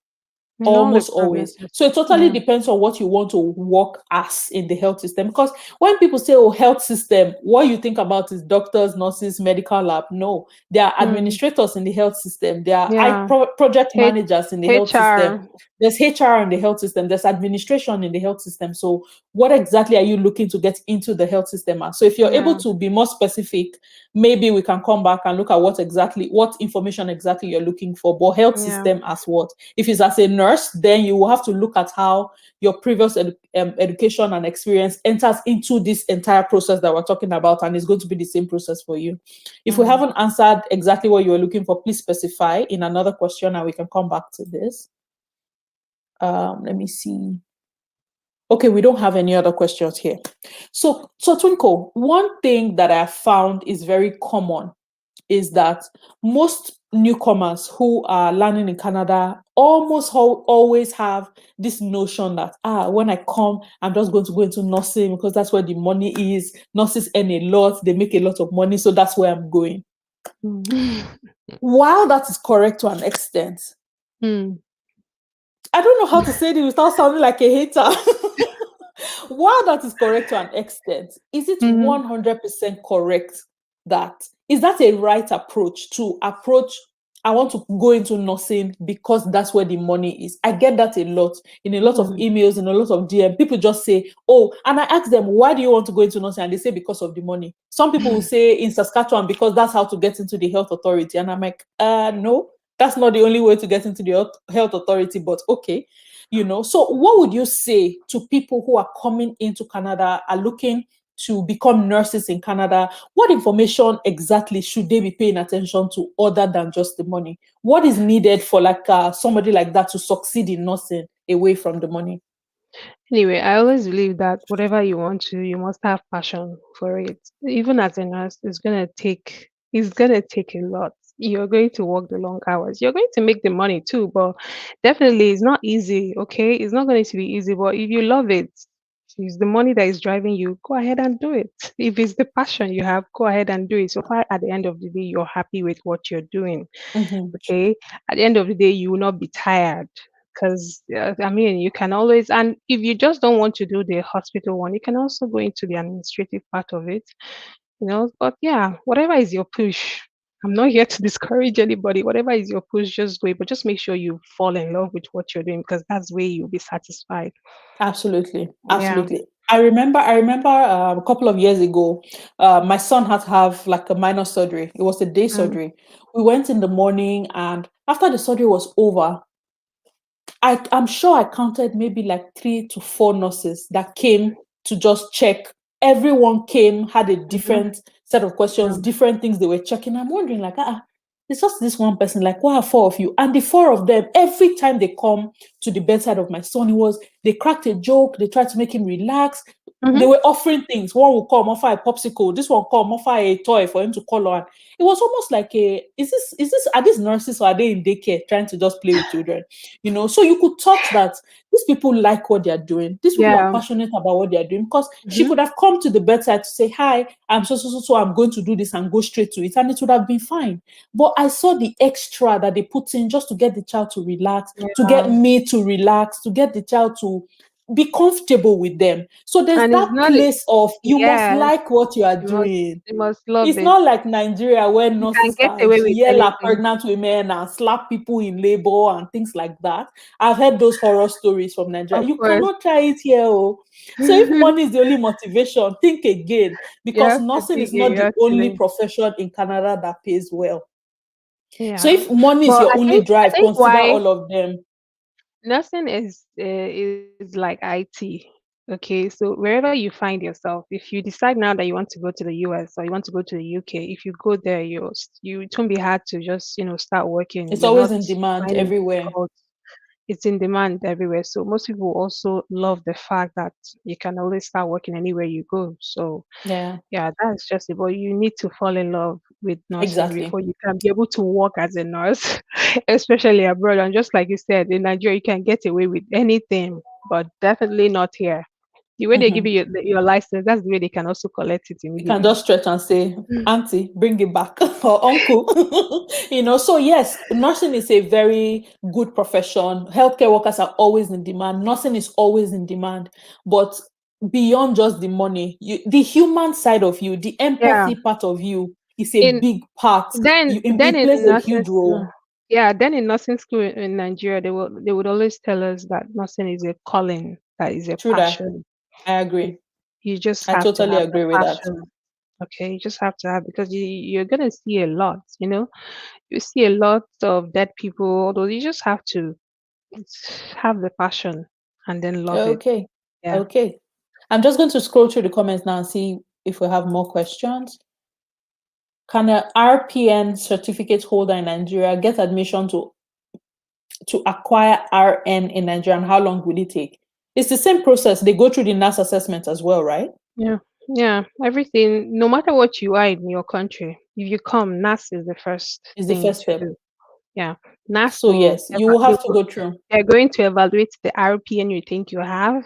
In all the Almost always. provinces. So it totally Yeah. depends on what you want to work as in the health system. Because when people say, oh, health system, what you think about is doctors, nurses, medical lab. No, there are Mm. administrators in the health system. There are Yeah. project H- managers in the health system. HR. There's HR in the health system. There's administration in the health system. So what exactly are you looking to get into the health system as? So if you're able Yeah. to be more specific, maybe we can come back and look at what information exactly you're looking for. But health Yeah. system as what? If it's as a nurse, then you will have to look at how your previous education and experience enters into this entire process that we're talking about, and it's going to be the same process for you. If we Mm. haven't answered exactly what you were looking for, please specify in another question, and we can come back to this. Let me see. Okay, we don't have any other questions here. So Twinkle, one thing that I found is very common is that most newcomers who are learning in Canada almost always have this notion that when I come, I'm just going to go into nursing because that's where the money is. Nurses earn a lot, they make a lot of money, so that's where I'm going. Mm. While that is correct to an extent, Mm. I don't know how to say this without sounding like a hater. While that is correct to an extent, is it Mm-hmm. 100% correct that is that a right approach to approach I want to go into nursing because that's where the money is. I get that a lot in a lot of Mm. emails, in a lot of DM. People just say, oh, and I ask them, why do you want to go into nursing? And they say, because of the money. Some people will say in Saskatchewan, because that's how to get into the health authority. And I'm like, no, that's not the only way to get into the health authority, but okay. So what would you say to people who are coming into Canada, are looking to become nurses in Canada? What information exactly should they be paying attention to other than just the money? What is needed for like somebody like that to succeed in nursing away from the money? Anyway, I always believe that whatever you want to, you must have passion for it. Even as a nurse, it's gonna take a lot. You're going to work the long hours. You're going to make the money too, but definitely it's not easy. Okay, it's not going to be easy. But if you love it, if it's the money that is driving you, go ahead and do it. If it's the passion you have, go ahead and do it. So far, at the end of the day, you're happy with what you're doing. Hmm. Okay, at the end of the day, you will not be tired because I mean, you can always, and if you just don't want to do the hospital one, you can also go into the administrative part of it, but yeah, whatever is your push. I'm not here to discourage anybody. Whatever is your push, just do it, but just make sure you fall in love with what you're doing because that's where you'll be satisfied. Absolutely, Yeah. absolutely. I remember a couple of years ago, my son had to have like a minor surgery. It was a day Mm, surgery. We went in the morning, and after the surgery was over, I'm sure I counted maybe like 3 to 4 nurses that came to just check. Everyone came, had a mhm, different set of questions, yeah, different things they were checking. I'm wondering, like, it's just this one person, like, why are 4 of you? And the 4 of them, every time they come to the bedside of my son, they cracked a joke, they tried to make him relax. mhm, They were offering things. One will come, offer a popsicle, this one come, offer a toy for him to color. And it was almost like are these nurses or are they in daycare trying to just play with children? So you could touch that these people like what they're doing. These people are yeah, passionate about what they're doing, because she mhm, could have come to the bedside to say, hi, I'm so, I'm going to do this, and go straight to it, and it would have been fine. But I saw the extra that they put in just to get the child to relax, to get yeah, me to relax, to get the child to be comfortable with them. So there's and it's that not. place of you must Yes, like what you are you must, doing. you must love It's it. not like Nigeria, where You can nurses get can away with yell at anything. pregnant women and slap people in labor and things like that. I've heard those horror stories from Nigeria. Of You course. cannot try it here. Oh. So if money is the only motivation, think again, You because have to nursing dig is it, not you the have to only know. profession in Canada that pays well. So Yeah. if money is But your I only think I drive, think consider why all of them. nursing is like IT. Okay, so wherever you find yourself, if you decide now that you want to go to the US or you want to go to the UK, if you go there, it won't be hard to just start working. It's You're always not in demand finding it everywhere. difficult. It's in demand everywhere. So most people also love the fact that you can always start working anywhere you go. So Yeah, yeah, that's just it. But you need to fall in love with nursing exactly. before you can be able to work as a nurse, especially abroad. And just like you said, in Nigeria, you can get away with anything, but definitely not here. The way they give Mhm. you your license, that's the way they can also collect it You can immediately. just stretch and say, Mm. Auntie, bring it back, or Uncle. So yes, nursing is a very good profession. Healthcare workers are always in demand. Nursing is always in demand. But beyond just the money, the human side of you, the Yeah. empathy part of you is a In big part. then then It in plays a nursing huge school, role. yeah, then in nursing school in Nigeria, they would always tell us that nursing is a calling, that is a True that. passion. I You agree. you just I have to totally have the agree with that. passion. Okay, you just have to have because you're gonna see a lot, you see a lot of dead people, although you just have to have the passion and then love it. Okay. Yeah. Okay. I'm just going to scroll through the comments now and see if we have more questions. Can a RPN certificate holder in Nigeria get admission to acquire RN in Nigeria, and how long will it take? It's the same process. They go through the NAS assessment as well, right? Yeah. Yeah. Everything, no matter what you are in your country, if you come, NAS is the first It's the thing first to step. do. Yeah. NAS So yes, you will have to go through. they're going to evaluate the RPN you think you have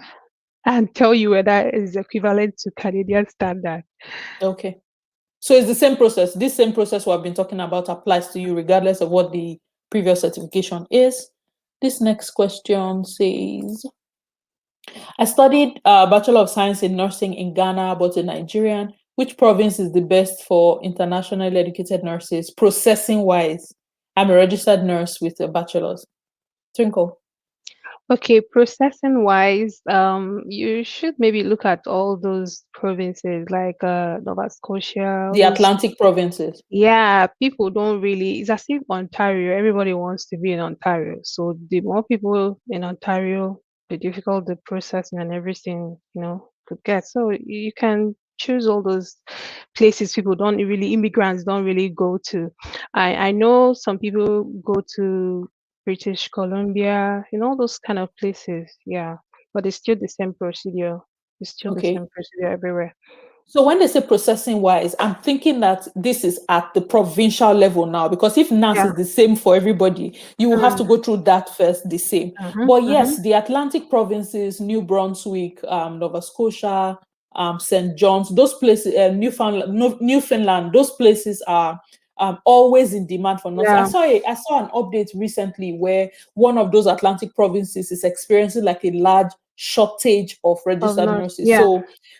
and tell you whether it is equivalent to Canadian standard. Okay. So it's the same process. This same process we have been talking about applies to you regardless of what the previous certification is. This next question says, I studied Bachelor of Science in Nursing in Ghana, but a Nigerian. Which province is the best for internationally educated nurses, processing wise? I'm a registered nurse with a bachelor's. Twinkle. Okay, processing wise, you should maybe look at all those provinces like Nova Scotia, all The those. Atlantic provinces. Yeah, people don't really, it's as if Ontario, everybody wants to be in Ontario. So the more people in Ontario, the difficult the processing and everything, could get. So you can choose all those places people don't really, immigrants don't really go to. I know some people go to British Columbia, those kind of places. Yeah. But it's still the same procedure. It's still the Okay. same procedure everywhere. So when they say processing wise, I'm thinking that this is at the provincial level now, because if NAS Yeah. is the same for everybody, you will have to Mm, go through that first, the same. mm-hmm, But mm-hmm. yes, the Atlantic provinces, New Brunswick, Nova Scotia, St. John's, those places, Newfoundland, those places are always in demand for nurses. Yeah. I saw an update recently where one of those Atlantic provinces is experiencing like a large shortage of Of registered nurse. nurses. Yeah.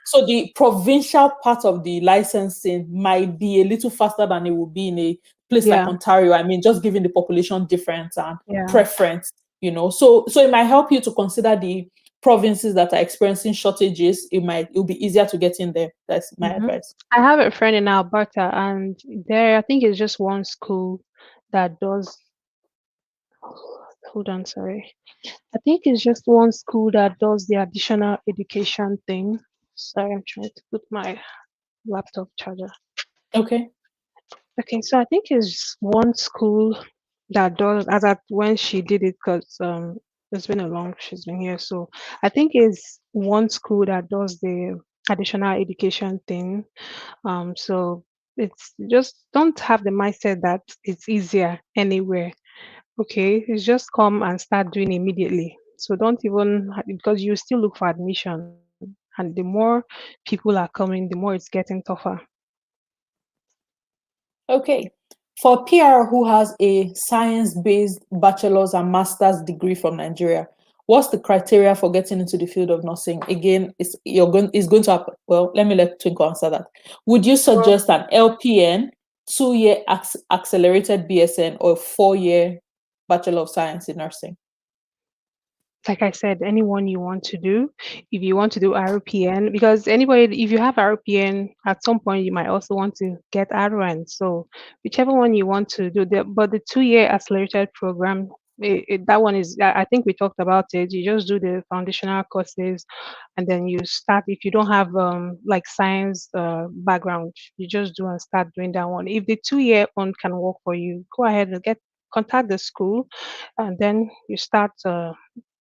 So the provincial part of the licensing might be a little faster than it would be in a place like Yeah. Ontario. I mean, just given the population difference and Yeah. preference, So it might help you to consider the provinces that are experiencing shortages. It'll be easier to get in there. That's my Hmm. advice. I have a friend in Alberta, and there I think it's just one school that does. Hold on, sorry. I think it's just one school that does the additional education thing. Sorry, I'm trying to put my laptop charger. Okay. Okay, so I think it's one school that does as at when she did it because it's been a long she's been here. So I think it's one school that does the additional education thing. So it's just don't have the mindset that it's easier anywhere. Okay, it's just come and start doing immediately. So don't even because you still look for admission, and the more people are coming, the more it's getting tougher. Okay. For PR who has a science-based bachelor's and master's degree from Nigeria, what's the criteria for getting into the field of nursing? Again, it's going to happen. Well, let me let Twinkle answer that. Would you Well, suggest an LPN, 2-year accelerated BSN, or 4-year Bachelor of Science in Nursing? like I said, anyone you want to do, if you want to do RPN, because anybody, if you have RPN, at some point you might also want to get RN. So whichever one you want to do, but the 2-year accelerated program, that one is, I think we talked about it. You just do the foundational courses, and then you start. If you don't have like science background, you just do and start doing that one. If the 2-year one can work for you, go ahead and contact the school, and then you start.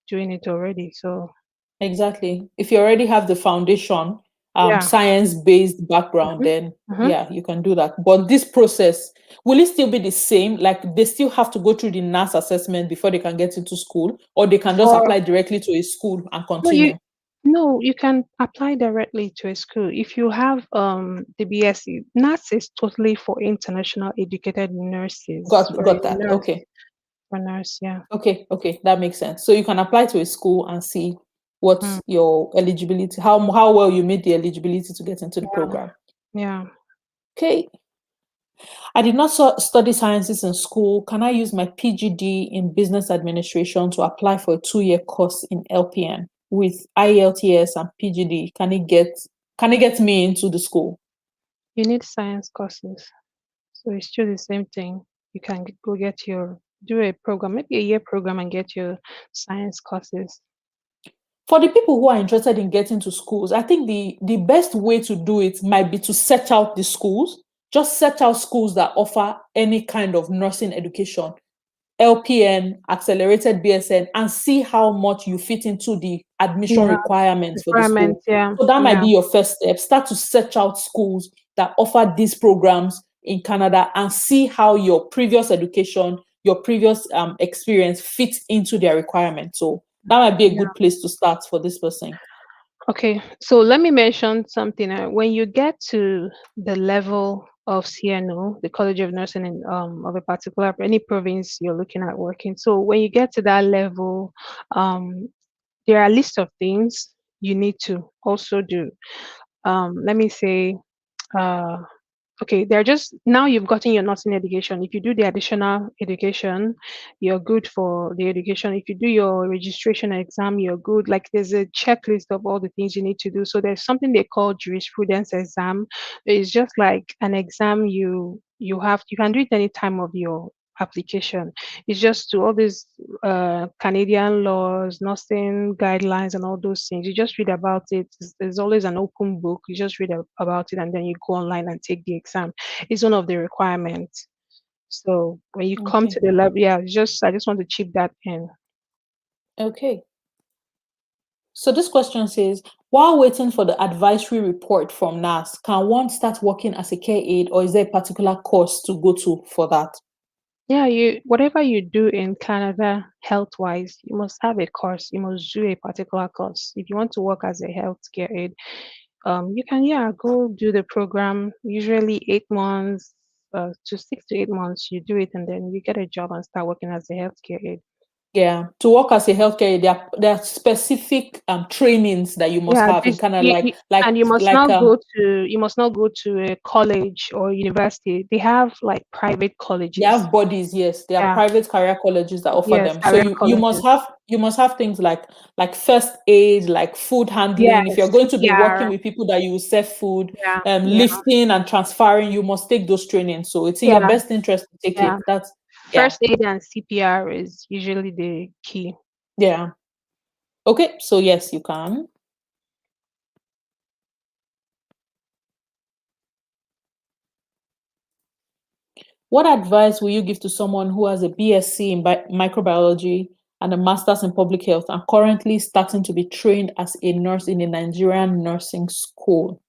Doing it already. So Exactly. If you already have the foundation, yeah. science-based background, Mhm. then Mhm. yeah, you can do that. But this process, will it still be the same? Like they still have to go through the NAS assessment before they can get into school, or they can just For apply directly to a school and no, you continue? no, you can apply directly to a school if you have the BSc. NAS is totally for international educated nurses. For a Got that. nurse, Okay. for nurse, yeah. Okay, that makes sense. So you can apply to a school and see Mm, what's your eligibility, how well you meet the eligibility to get into the yeah, program. yeah. Okay. I did not study sciences in school. Can I use my PGD in business administration to apply for a 2-year course in LPN with IELTS and PGD? Can it get me into the school? You need science courses, so it's still the same thing. You can go get your do a program, maybe a year program, and get your science courses. For the people who are interested in getting to schools, I think the best way to do it might be to search out the schools. Just search out schools that offer any kind of nursing education, LPN, accelerated BSN, and see how much you fit into the admission Yeah, requirements for the school. requirements. Yeah, So that might yeah. be your first step. Start to search out schools that offer these programs in Canada and see how your previous education, your previous experience fits into their requirements. So that might be a Yeah. good place to start for this person. Okay, so let me mention something. When you get to the level of CNO, the College of Nursing in, of a particular any province you're looking at working. So when you get to that level, um, there are a list of things you need to also do. Let me say, uh, Okay, they're just now you've gotten your nursing education. If you do the additional education, you're good for the education. If you do your registration exam, you're good. Like there's a checklist of all the things you need to do. So there's something they call jurisprudence exam. It's just like an exam you can do it any time of your application. It's just to all these Canadian laws, nursing guidelines, and all those things. You just read about it. There's always an open book. You just read about it, and then you go online and take the exam. It's one of the requirements. So when you come Okay. to the level, yeah, I just want to chip that in. Okay. So this question says, while waiting for the advisory report from NAS, can one start working as a care aide, or is there a particular course to go to for that? Yeah, you whatever you do in Canada health wise, you must have a course. You must do a particular course. If you want to work as a healthcare aide, you can, yeah, go do the program. Usually 8 months to 6 to 8 months, you do it, and then you get a job and start working as a healthcare aide. Yeah, to work as a healthcare, there are specific trainings that you must Yeah, have in this Canada, you, and you must not um, go to a college or university. They have like private they colleges. have bodies. Yes, there are Yeah, private career colleges that offer yes, them. So career you colleges. must have things like first aid, like food handling. If Yes, you're going to be working CPR. with people that you serve food, Yeah, yeah, lifting and transferring, you must take those trainings. So it's in your yeah, best interest to take yeah. it. That's yeah, First aid and CPR is usually the key. yeah. Okay, so yes, you can. What advice will you give to someone who has a BSc in microbiology and a master's in public health and currently starting to be trained as a nurse in a Nigerian nursing school?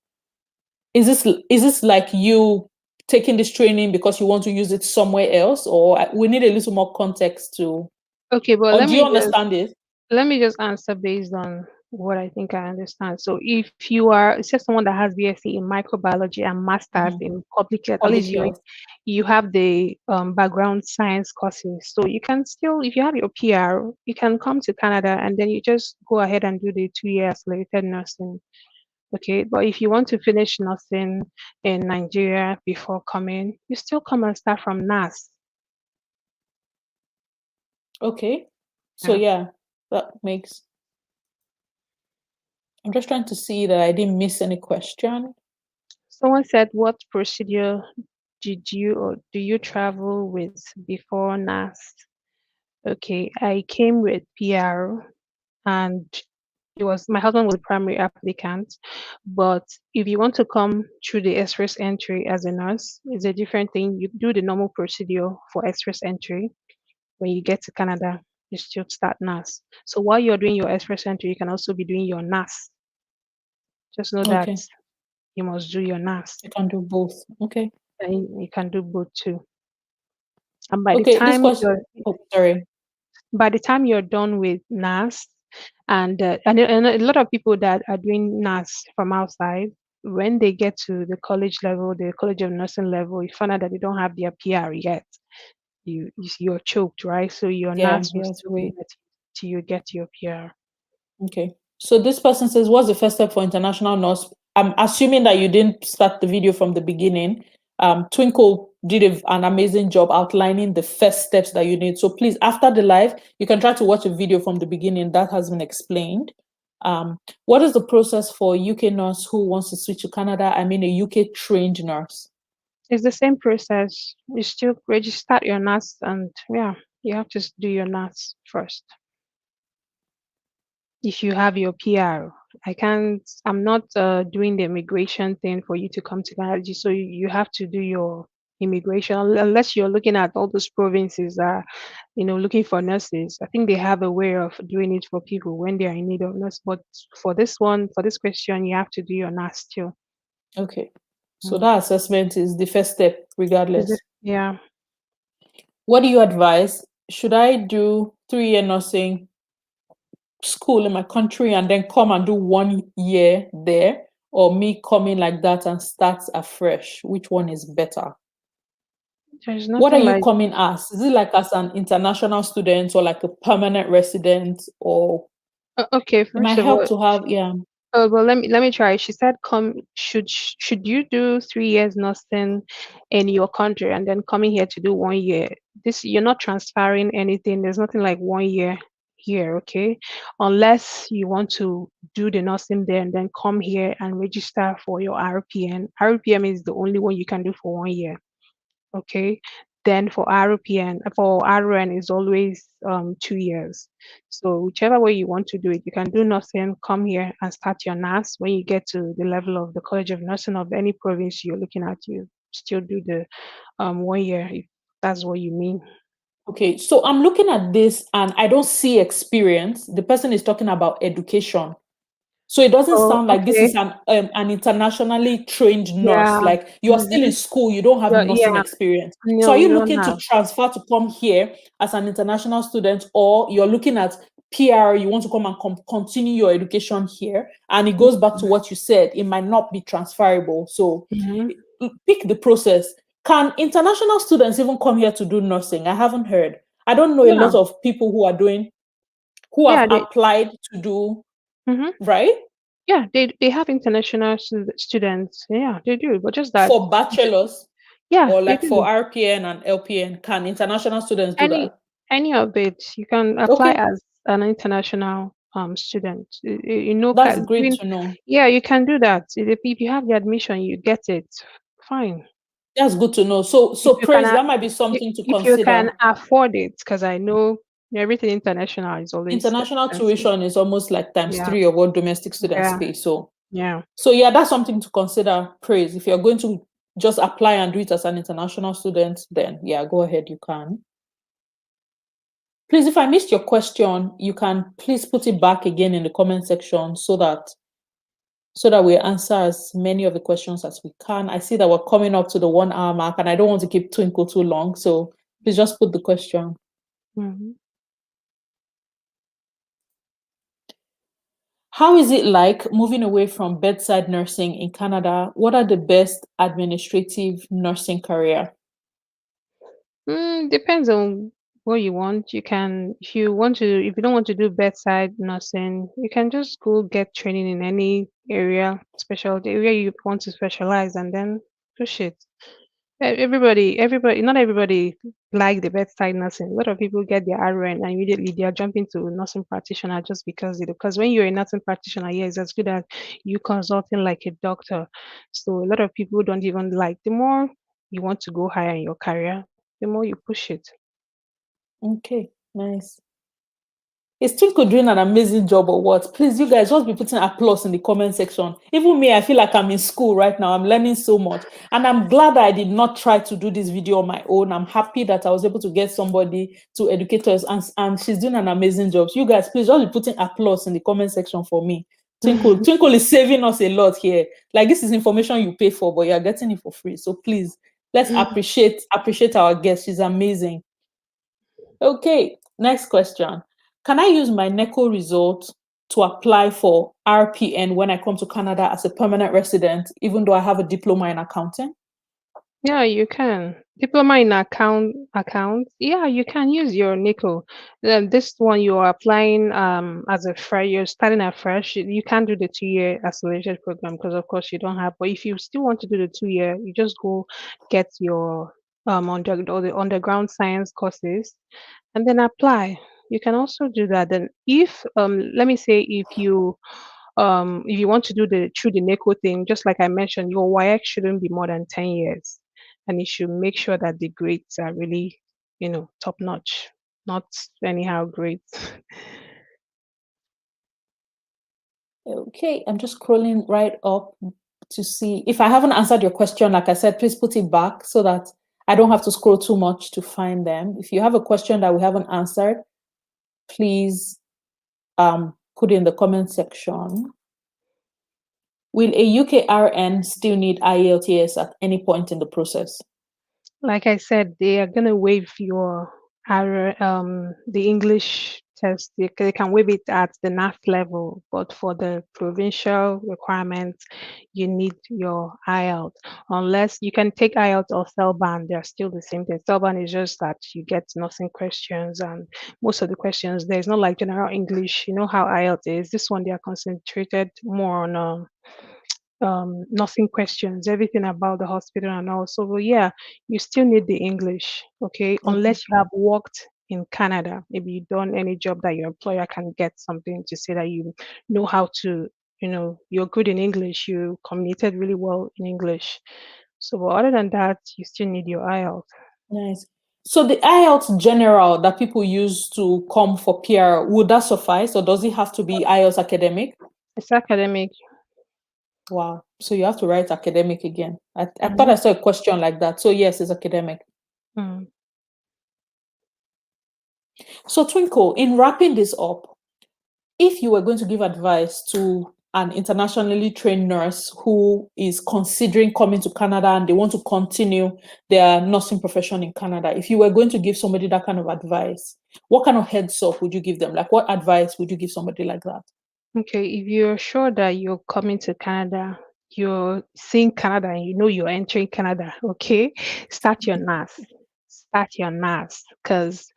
Is this like you taking this training because you want to use it somewhere else, or we need a little more context to, Okay, but or do you understand it? let me just answer based on what I think I understand. So if you are it's just someone that has BSc in microbiology and masters Mhm. in public health, at Public least health. you have the background science courses. So you can still, if you have your PR, you can come to Canada and then you just go ahead and do the 2 years accelerated nursing. Okay, but if you want to finish nursing in Nigeria before coming, you still come and start from NAS. Okay. So Yeah. yeah, that makes. I'm just trying to see that I didn't miss any question. Someone said, what procedure did you or do you travel with before NAS? Okay, I came with PR and it was my husband was the primary applicant. But if you want to come through the express entry as a nurse, it's a different thing. You do the normal procedure for express entry. When you get to Canada, you still start NAS. So while you're doing your express entry, you can also be doing your NAS. Just know that Okay, you must do your NAS. I can do both. Okay. And you can do both too. And by the Okay, this time question. you're Oh, sorry. done with NAS, and a lot of people that are doing NAS from outside, when they get to the college level, the College of Nursing level, you find out that they don't have their PR yet. You're choked, right? So your Yeah, NAS will yeah, to still be wait. there till you get your PR. Okay. So this person says, what's the first step for international nurse? I'm assuming that you didn't start the video from the beginning. Twinkle did an amazing job outlining the first steps that you need. So please, after the live, you can try to watch a video from the beginning that has been explained. What is the process for a UK nurse who wants to switch to Canada? I mean, a UK trained nurse. It's the same process. You still register your NAS, and yeah, you have to do your NAS first. If you have your PR, I'm not doing the immigration thing for you to come to Canada. So you have to do your immigration unless you're looking at all those provinces that, looking for nurses. I think they have a way of doing it for people when they are in need of nurse. But for this question, you have to do your NAS still. Okay. So Mm. that assessment is the first step, regardless. Yeah. What do you advise? Should I do 3 year nursing school in my country and then come and do 1 year there, or me coming like that and start afresh? Which one is better? There's What are nothing you like coming as? Is it like as an international student or like a permanent resident, or okay, it might first of help all, to have, yeah. Oh, well, let me try. She said, "Come, should you do 3 years nursing in your country and then coming here to do 1 year? This you're not transferring anything. There's nothing like 1 year here, okay? Unless you want to do the nursing there and then come here and register for your RPN. RPM is the only one you can do for 1 year. Okay. Then for RPN, for RN is always 2 years. So whichever way you want to do it, you can do nursing, come here and start your nurse. When you get to the level of the College of Nursing of any province you're looking at, you still do the 1 year, if that's what you mean. Okay, so I'm looking at this and I don't see experience. The person is talking about education. So it doesn't Oh, sound like this okay. is an internationally trained nurse. Yeah. Like you are still Mm-hmm. in school, you don't have nursing Yeah. experience. So No, are you you don't looking to have. transfer to come here as an international student, or you're looking at PR, you want to come and continue your education here? And it goes back to what you said, it might not be transferable. So Mm-hmm. pick the process. Can international students even come here to do nursing? I haven't heard. I don't know a Yeah. lot of people who have Yeah. applied to do, Mm-hmm. right? Yeah. They have international students. Yeah, they do. But just that. For bachelors Yeah, or they like for do. RPN and LPN, can international students do Any that? any of it, you can apply Okay, as an international student. You know, that's great doing, to know. yeah, you can do that. If you have the admission, you get it. Fine. That's good to know. So, If so you can, praise, that might be something to if you can consider. afford it, because I know everything international is always International expensive. tuition is almost like times Yeah, three of what domestic students yeah, pay. yeah. So yeah, that's something to consider, praise. If you're going to just apply and do it as an international student, then yeah, go ahead, you can. Please, if I missed your question, you can please put it back again in the comment section so that we answer as many of the questions as we can. I see that we're coming up to the 1 hour mark and I don't want to keep Twinkle too long. So please just put the question. Hmm. How is it like moving away from bedside nursing in Canada? What are the best administrative nursing career? Depends on what you want. You can, if you don't want to do bedside nursing, you can just go get training in any area, the area you want to specialize, and then push it. Not everybody like the bedside nursing. A lot of people get their RN and immediately they are jumping to nursing practitioner just because when you're a nursing practitioner, yeah, it's as good as you consulting like a doctor. So a lot of people don't even like. The more you want to go higher in your career, the more you push it. Okay, nice. Is Twinkle doing an amazing job or what? Please, you guys just be putting applause in the comment section. Even me, I feel like I'm in school right now. I'm learning so much. And I'm glad that I did not try to do this video on my own. I'm happy that I was able to get somebody to educate us. And she's doing an amazing job. So you guys, please just be putting applause in the comment section for me. Twinkle is saving us a lot here. Like this is information you pay for, but you're getting it for free. So please, let's appreciate our guest. She's amazing. Okay, next question. Can I use my NECO result to apply for RPN when I come to Canada as a permanent resident, even though I have a diploma in accounting? Yeah, you can. Diploma in accounts. Yeah, you can use your NICO. This one you are applying as a fresh, you're starting at fresh. You can't do the 2 year accelerated program because of course you don't have. But if you still want to do the 2 year, you just go get your or the underground science courses and then apply. You can also do that. Then if let me say if you want to do the through the NECO thing, just like I mentioned, your YX shouldn't be more than 10 years. And you should make sure that the grades are really, top notch, not anyhow grades. Okay, I'm just scrolling right up to see if I haven't answered your question. Like I said, please put it back so that I don't have to scroll too much to find them. If you have a question that we haven't answered, please put it in the comment section. Will a UKRN still need IELTS at any point in the process? Like I said, they are gonna waive your the English test. They can waive it at the NAF level, but for the provincial requirements, you need your IELTS. Unless you can take IELTS or CELBAN, they're still the same thing. CELBAN is just that you get nursing questions, and most of the questions there's not like general English. You know how IELTS is. This one they are concentrated more on nursing questions, everything about the hospital and all. So well, yeah, you still need the English, okay, Okay. unless you have worked in Canada. Maybe you done any job that your employer can get something to say that you know how to, you're good in English, you communicated really well in English. So but other than that, you still need your IELTS. Nice. So the IELTS general that people use to come for PR, would that suffice, or does it have to be IELTS academic? It's academic. Wow. So you have to write academic again. I thought Mm-hmm. I saw a question like that. So yes, it's academic. Mm. So Twinkle, in wrapping this up, if you were going to give advice to an internationally trained nurse who is considering coming to Canada and they want to continue their nursing profession in Canada, if you were going to give somebody that kind of advice, what kind of heads up would you give them? Like, what advice would you give somebody like that? Okay, if you're sure that you're coming to Canada, you're seeing Canada and you know you're entering Canada, okay, start your NAS. Start your NAS because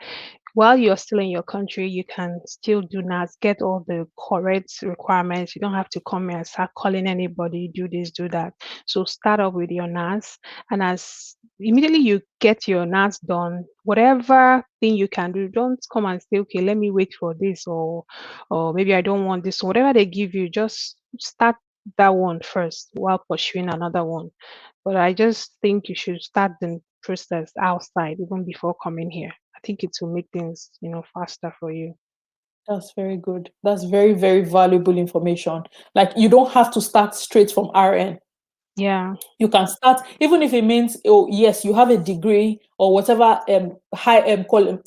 while you're still in your country, you can still do NAS, get all the correct requirements. You don't have to come here and start calling anybody, do this, do that. So start off with your NAS, and as immediately you get your NAS done, whatever thing you can do, don't come and say, okay, let me wait for this, or maybe I don't want this. Whatever they give you, just start that one first while pursuing another one. But I just think you should start the process outside even before coming here. I think it will make things, faster for you. That's very good. That's very, very valuable information. Like, you don't have to start straight from RN. Yeah. You can start, even if it means, oh yes, you have a degree or whatever high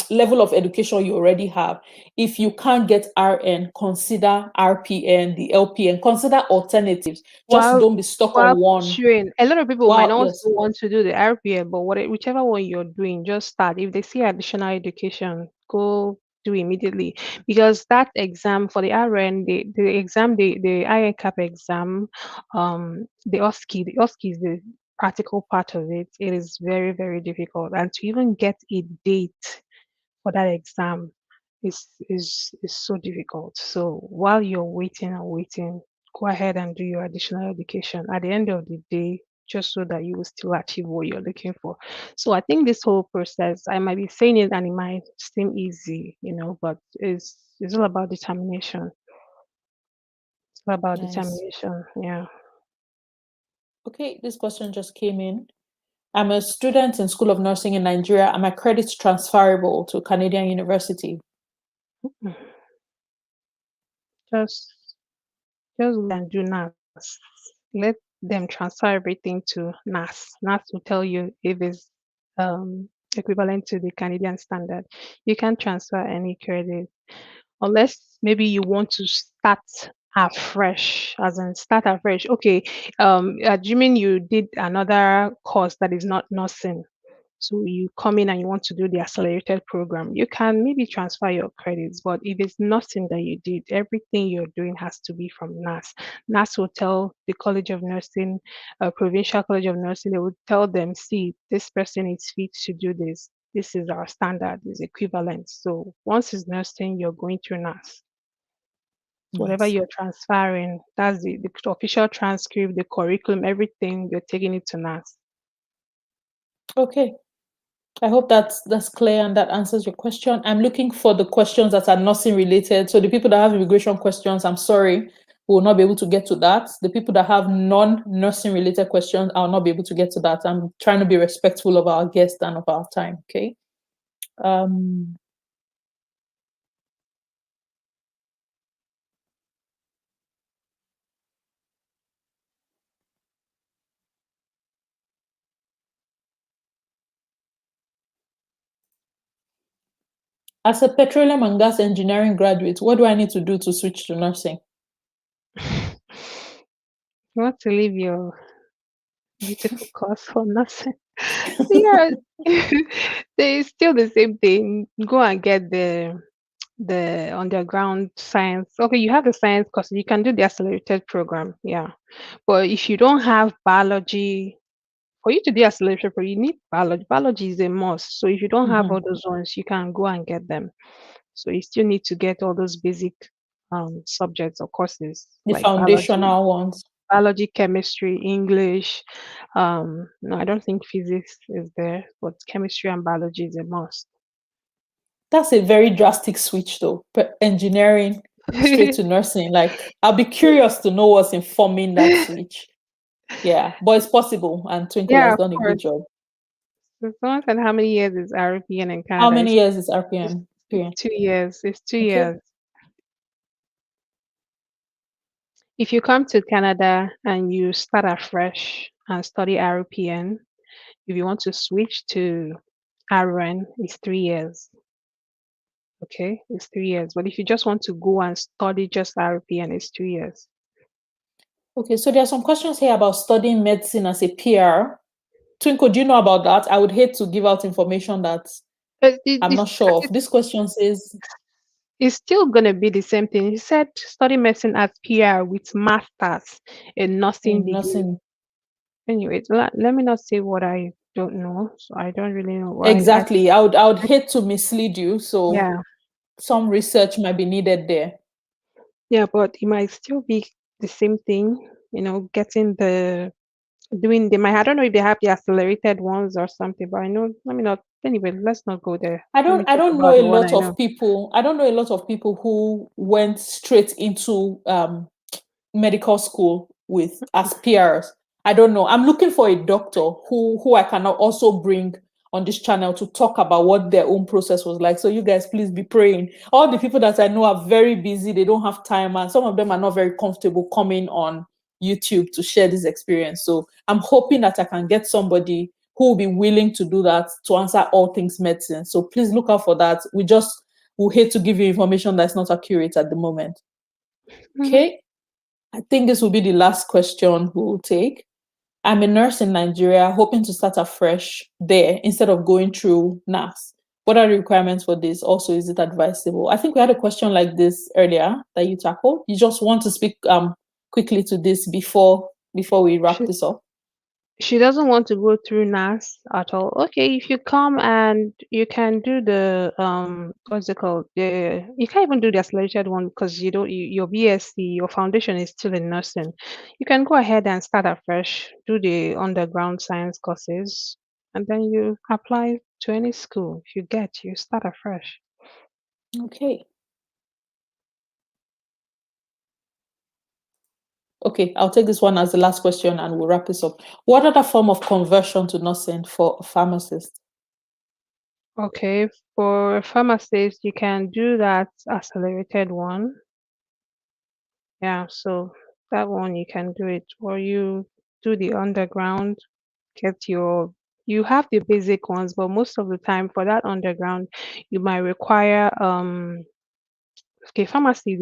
level of education you already have. If you can't get RN, consider RPN, the LPN, consider alternatives. Just While don't be stuck on while one. pursuing, a lot of people might Wow, not also yes, want to do the RPA, but whichever one you're doing, just start. If they see additional education, go do immediately because that exam for the RN, the exam, the INCAP exam, the OSCE is the practical part of it. It is very, very difficult, and to even get a date for that exam is so difficult. So while you're waiting and waiting, go ahead and do your additional education. At the end of the day, just so that you will still achieve what you're looking for. So I think this whole process, I might be saying it and it might seem easy, but it's all about determination. It's all about nice. determination. Yeah. Okay, this question just came in. I'm a student in School of Nursing in Nigeria. Are my credits transferable to Canadian University? Mm. Just just go and do NAS. Let them transfer everything to NAS. NAS will tell you if it's equivalent to the Canadian standard. You can transfer any credit unless maybe you want to start afresh, as in start afresh. Okay, assuming you did another course that is not nursing, so you come in and you want to do the accelerated program, you can maybe transfer your credits. But if it's nothing that you did, everything you're doing has to be from NAS. NAS will tell the College of Nursing, Provincial College of Nursing, they will tell them, see, this person is fit to do this. This is our standard, is equivalent. So once it's nursing, you're going through NAS. So whatever Nice. you're transferring, that's the official transcript, the curriculum, everything, you're taking it to NAS. Okay. I hope that's clear and that answers your question. I'm looking for the questions that are nursing related. So the people that have immigration questions, I'm sorry, we will not be able to get to that. The people that have non-nursing related questions, I'll not be able to get to that. I'm trying to be respectful of our guests and of our time. Okay. Um, as a petroleum and gas engineering graduate, what do I need to do to switch to nursing? You want to leave your beautiful course for nothing. Yeah, they still the same thing. Go and get the the underground science. Okay, you have the science course. You can do the accelerated program. Yeah. But if you don't have biology, for you to do accelerated program, you need biology. Biology is a must. So if you don't have Hmm. all those ones, you can go and get them. So you still need to get all those basic subjects or courses The like biology, foundational ones. chemistry, English. No, I don't think physics is there, but chemistry and biology is a must. That's a very drastic switch, though. Engineering straight to nursing. Like, I'll be curious to know what's informing that switch. Yeah, but it's possible, and Twinkle Yeah, has of done a good course. job. So someone said how many years is RPN in How Canada? many years is It's, RPM? it's Period. 2 years. It's two Okay. years. If you come to Canada and you start afresh and study RPN, if you want to switch to RN, it's 3 years. Okay, it's 3 years. But if you just want to go and study just RPN, it's 2 years. Okay, so there are some questions here about studying medicine as a PR. Twinkle, do you know about that? I would hate to give out information that But I'm not sure of. This question says it's still going to be the same thing. He said study medicine as PR with masters in nursing in degree. nursing. Anyway, let me not say what I don't know. So I don't really know why. Exactly. I would hate to mislead you, so Yeah, some research might be needed there. yeah, but it might still be the same thing. Getting doing them. I don't know if they have the accelerated ones or something, but I know. Let me not. Anyway, let's not go there. I Let don't me I talk don't know about a the one lot I know. of people. I don't know a lot of people who went straight into medical school with as peers. I don't know. I'm looking for a doctor who I can also bring on this channel to talk about what their own process was like. So you guys please be praying. All the people that I know are very busy, they don't have time, and some of them are not very comfortable coming on YouTube to share this experience. So I'm hoping that I can get somebody who will be willing to do that to answer all things medicine. So please look out for that. We hate to give you information that's not accurate at the moment. Mhm. Okay. I think this will be the last question we'll take. I'm a nurse in Nigeria, hoping to start afresh there instead of going through NAS. What are the requirements for this? Also, is it advisable? I think we had a question like this earlier that you tackled. You just want to speak quickly to this before we wrap She this up. she doesn't want to go through NAS at all. Okay, if you come and you can do the what's it called? You can't even do the accelerated one because you don't your BSc, your foundation is still in nursing. You can go ahead and start afresh, do the underground science courses, and then you apply to any school. If you get, you start afresh. Okay. Okay, I'll take this one as the last question and we'll wrap this up. What other form of conversion to nursing for a pharmacist? Okay, for a pharmacist, you can do that accelerated one. Yeah, so that one you can do it, or you do the underground, get you have the basic ones, but most of the time for that underground, you might require okay, pharmacy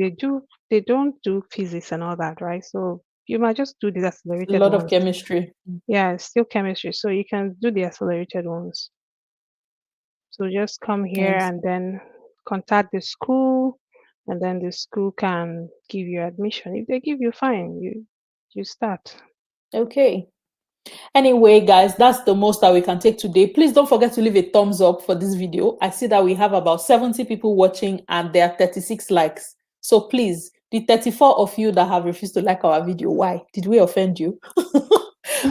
they don't do physics and all that, right? So you might just do the A accelerated lot of ones. chemistry. Yeah, it's still chemistry, so you can do the accelerated ones. So just come here Yes. and then contact the school, and then the school can give you admission. If they give you, fine, you start. Okay. Anyway, guys, that's the most that we can take today. Please don't forget to leave a thumbs up for this video. I see that we have about 70 people watching and there are 36 likes. So please, the 34 of you that have refused to like our video, why? Did we offend you?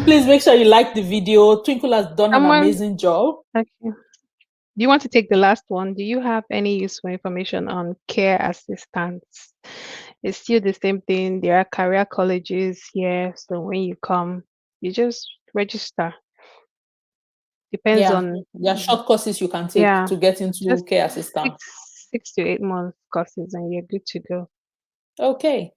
Please make sure you like the video. Twinkle has done an Someone, amazing job. okay. Do you want to take the last one? Do you have any useful information on care assistants? It's still the same thing. There are career colleges here, so when you come, you just register. Depends Yeah, on, there are short courses you can take yeah, to get into just care six assistant. 6 to 8 months courses, and you're good to go. Okay.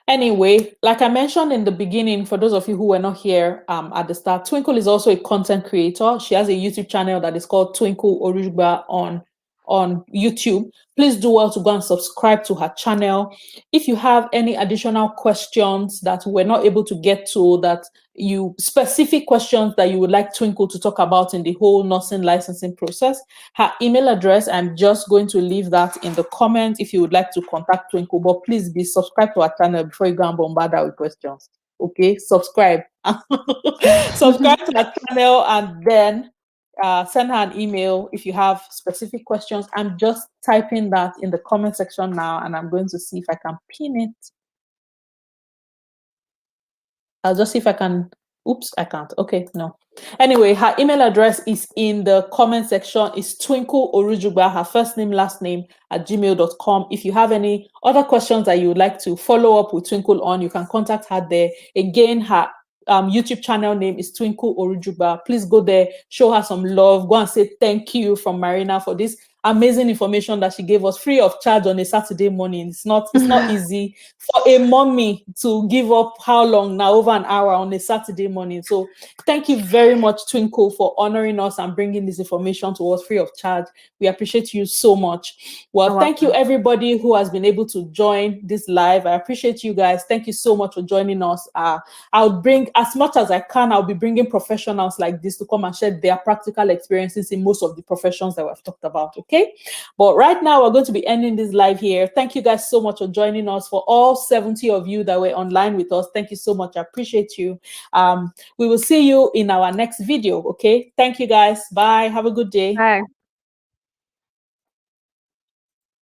Anyway, like I mentioned in the beginning, for those of you who were not here at the start, Twinkle is also a content creator. She has a YouTube channel that is called Twinkle Orujuba on YouTube, please do well to go and subscribe to her channel. If you have any additional questions that we're not able to get to, that you specific questions that you would like Twinkle to talk about in the whole nursing licensing process, her email address, I'm just going to leave that in the comments if you would like to contact Twinkle. But please be subscribed to our channel before you go and bombard her with questions. Okay, subscribe. Subscribe to our channel and then send her an email if you have specific questions. I'm just typing that in the comment section now, and I'm going to see if I can pin it. I'll just see if I can. Oops, I can't. Okay, no. Anyway, her email address is in the comment section. It's Twinkle Orujuba, her first name, last name, at gmail.com. If you have any other questions that you would like to follow up with Twinkle on, you can contact her there. Again, her YouTube channel name is Twinkle Orujuba. Please go there, show her some love. Go and say thank you from Marina for this amazing information that she gave us free of charge on a Saturday morning. It's not easy for a mommy to give up how long now, over an hour on a Saturday morning. So thank you very much, Twinkle, for honoring us and bringing this information to us free of charge. We appreciate you so much. Well, thank you everybody who has been able to join this live. I appreciate you guys. Thank you so much for joining us. I'll bring, as much as I can, I'll be bringing professionals like this to come and share their practical experiences in most of the professions that we've talked about. Okay, but right now we're going to be ending this live here. Thank you guys so much for joining us. For all 70 of you that were online with us, thank you so much. I appreciate you. We will see you in our next video. Okay, thank you guys. Bye. Have a good day. Bye.